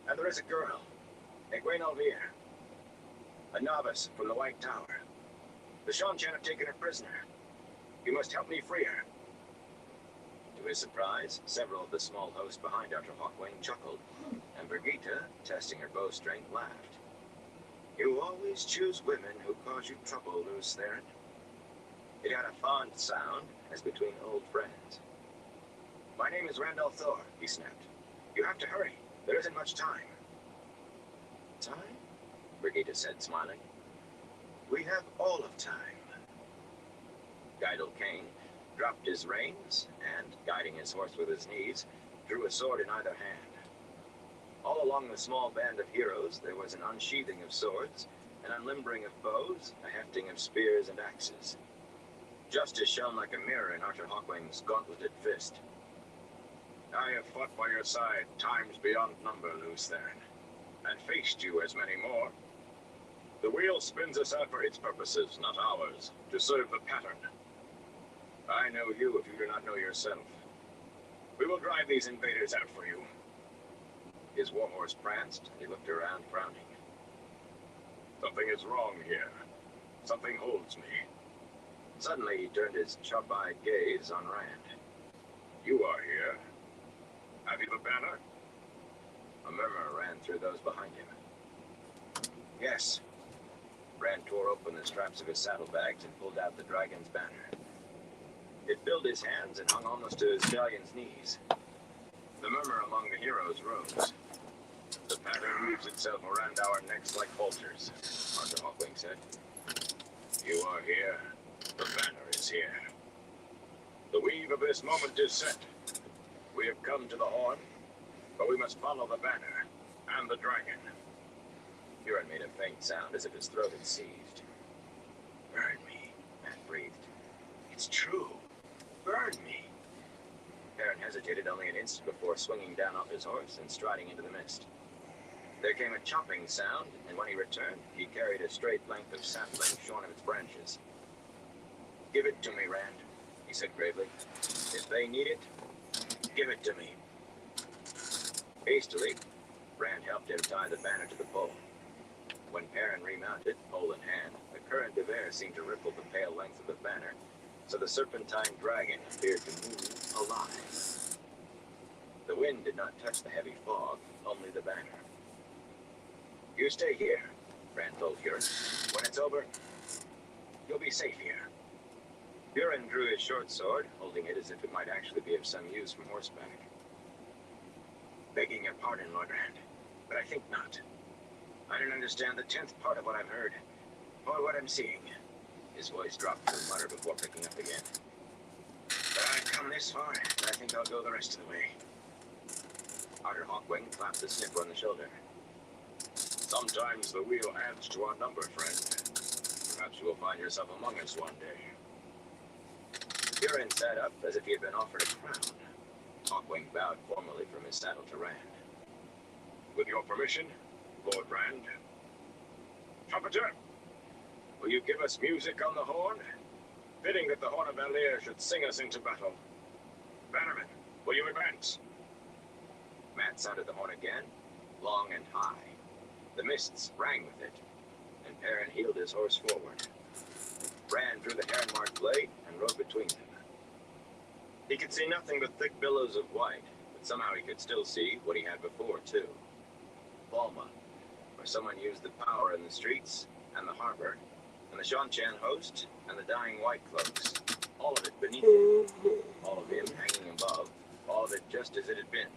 And there is a girl, Egwene Alvear, a novice from the White Tower. The Seanchan have taken her prisoner. You must help me free her. To his surprise, several of the small hosts behind Arthur Hawkwing chuckled, and Birgitte, testing her bow strength, laughed. You always choose women who cause you trouble, Lews Therin. It had a fond sound, as between old friends. My name is Randall Thor, he snapped. You have to hurry. There isn't much time. Time? Birgitte said, smiling. We have all of time. Geidel Kane dropped his reins and, guiding his horse with his knees, drew a sword in either hand. All along the small band of heroes there was an unsheathing of swords, an unlimbering of bows, a hefting of spears and axes. Justice shone like a mirror in Arthur Hawkwing's gauntleted fist. I have fought by your side times beyond number, Lews Therin, and faced you as many more. The wheel spins us out for its purposes, not ours, to serve the pattern. I know you if you do not know yourself. We will drive these invaders out for you. His warhorse pranced, and he looked around, frowning. Something is wrong here. Something holds me. Suddenly he turned his sharp-eyed gaze on Rand. You are here. Have you the banner? A murmur ran through those behind him. Yes. Rand tore open the straps of his saddlebags and pulled out the dragon's banner. It filled his hands and hung almost to his stallion's knees. The murmur among the heroes rose. The pattern weaves itself around our necks like vultures, Arthur Hawkwing said. You are here. The banner is here. The weave of this moment is set. We have come to the horn, but we must follow the banner and the dragon. Huron made a faint sound as if his throat had seized. Burn me, Matt breathed. It's true. Burn me. Perrin hesitated only an instant before swinging down off his horse and striding into the mist. There came a chopping sound, and when he returned, he carried a straight length of sapling shorn of its branches. Give it to me, Rand, he said gravely. If they need it, give it to me. Hastily, Rand helped him tie the banner to the pole. When Perrin remounted, pole in hand, a current of air seemed to ripple the pale length of the banner, so the serpentine dragon appeared to move alive. The wind did not touch the heavy fog, only the banner. You stay here, Rand told Huron. When it's over, you'll be safe here. Huron drew his short sword, holding it as if it might actually be of some use from horseback. Begging your pardon, Lord Rand, but I think not. I don't understand the 10th part of what I've heard, or what I'm seeing. His voice dropped to a mutter before picking up again. But I've come this far, and I think I'll go the rest of the way. Arthur Hawkwing clapped the sniffer on the shoulder. Sometimes the wheel adds to our number, friend. Perhaps you will find yourself among us one day. Huron sat up as if he had been offered a crown. Hawkwing bowed formally from his saddle to Rand. With your permission, Lord Rand. Trumpeter, will you give us music on the horn? Fitting that the Horn of Valir should sing us into battle. Bannerman, will you advance? Matt sounded the horn again, long and high. The mists rang with it, and Perrin heeled his horse forward. Rand drew the heron-marked blade and rode between them. He could see nothing but thick billows of white, but somehow he could still see what he had before, too. Balma, where someone used the power in the streets and the harbor, and the Seanchan host and the dying white cloaks. All of it beneath him, all of him hanging above, all of it just as it had been.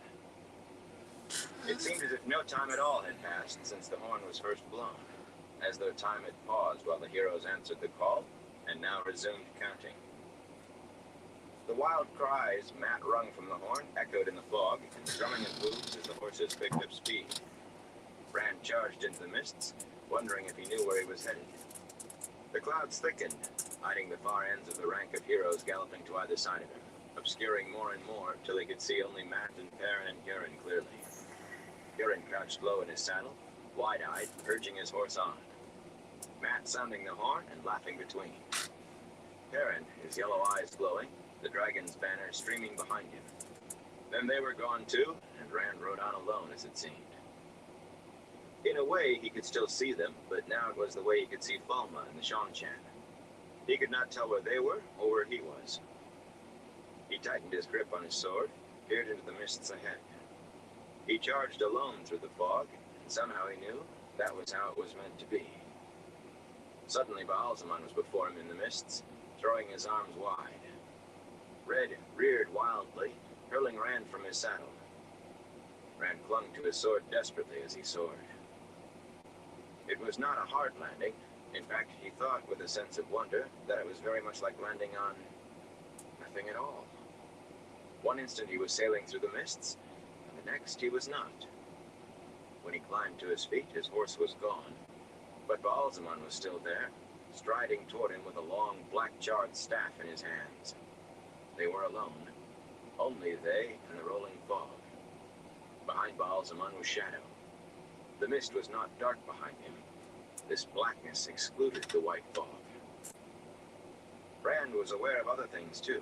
It seemed as if no time at all had passed since the horn was first blown, as though time had paused while the heroes answered the call and now resumed counting. The wild cries Matt wrung from the horn echoed in the fog, and drumming of hooves as the horses picked up speed. Rand charged into the mists, wondering if he knew where he was headed. The clouds thickened, hiding the far ends of the rank of heroes galloping to either side of him, obscuring more and more till he could see only Matt and Perrin and Huron clearly. Huron crouched low in his saddle, wide-eyed, urging his horse on. Matt sounding the horn and laughing between. Perrin, his yellow eyes glowing, the dragon's banner streaming behind him. Then they were gone too, and Rand rode on alone as it seemed. In a way, he could still see them, but now it was the way he could see Falma and the Seanchan. He could not tell where they were or where he was. He tightened his grip on his sword, peered into the mists ahead. He charged alone through the fog, and somehow he knew that was how it was meant to be. Suddenly, Baalzamon was before him in the mists, throwing his arms wide. Red reared wildly, hurling Rand from his saddle. Rand clung to his sword desperately as he soared. It was not a hard landing. In fact, he thought with a sense of wonder that it was very much like landing on nothing at all. One instant he was sailing through the mists, and the next he was not. When he climbed to his feet, his horse was gone, but Baalzamon was still there, striding toward him with a long, black-charred staff in his hands. They were alone, only they and the rolling fog. Behind Baalzamon was shadow. The mist was not dark behind him. This blackness excluded the white fog. Rand was aware of other things, too.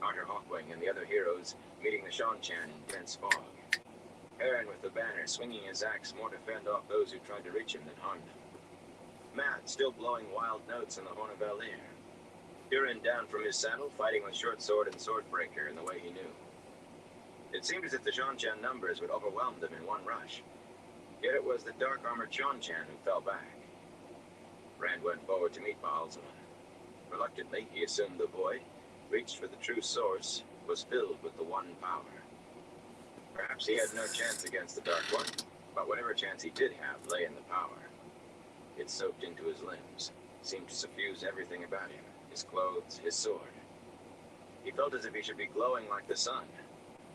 Arthur Hawkwing and the other heroes meeting the Seanchan in dense fog. Perrin with the banner swinging his axe more to fend off those who tried to reach him than harm them. Matt still blowing wild notes in the horn of Valir. Huron down from his saddle, fighting with short sword and swordbreaker in the way he knew. It seemed as if the Seanchan numbers would overwhelm them in one rush. Yet it was the dark-armored Seanchan who fell back. Rand went forward to meet Baalzamon. Reluctantly, he assumed the void, reached for the true source, was filled with the one power. Perhaps he had no chance against the Dark One, but whatever chance he did have lay in the power. It soaked into his limbs, seemed to suffuse everything about him, his clothes, his sword. He felt as if he should be glowing like the sun.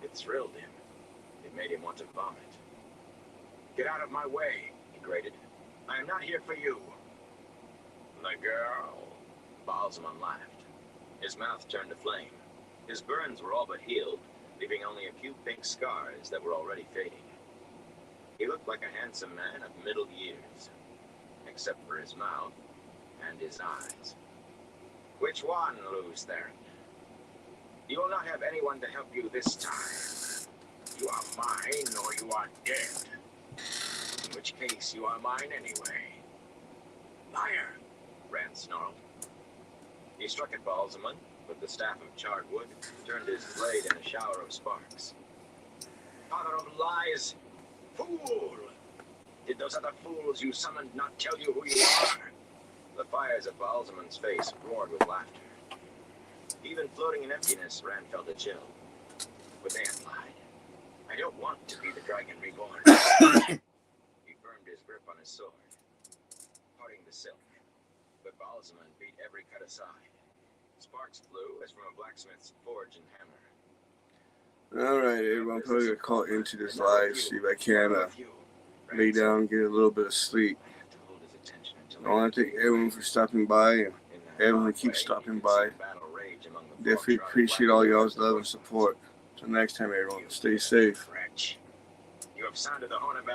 It thrilled him. It made him want to vomit. "Get out of my way," he grated. "I am not here for you." "The girl," Baalzamon laughed. His mouth turned to flame. His burns were all but healed, leaving only a few pink scars that were already fading. He looked like a handsome man of middle years, except for his mouth and his eyes. "Which one, Lews Therin? You will not have anyone to help you this time. You are mine or you are dead. In which case, you are mine anyway." "Liar!" Rand snarled. He struck at Baalzamon, but the staff of charred wood turned his blade in a shower of sparks. "Father of lies! Fool! Did those other fools you summoned not tell you who you are?" The fires of Baalzamon's face roared with laughter. Even floating in emptiness, Rand felt a chill. Would they have lied? "I don't want to be the Dragon Reborn." He firmed his grip on his sword, parting the silk, but Baalzamon beat every cut aside. Sparks flew as from a blacksmith's forge and hammer. Alright, everyone, probably gonna call into this live, see if I can lay down, get a little bit of sleep. I want to thank everyone for stopping by, and everyone who keeps stopping by. Definitely appreciate all y'all's love and support. Till next time, everyone, stay safe. You have sounded the horn of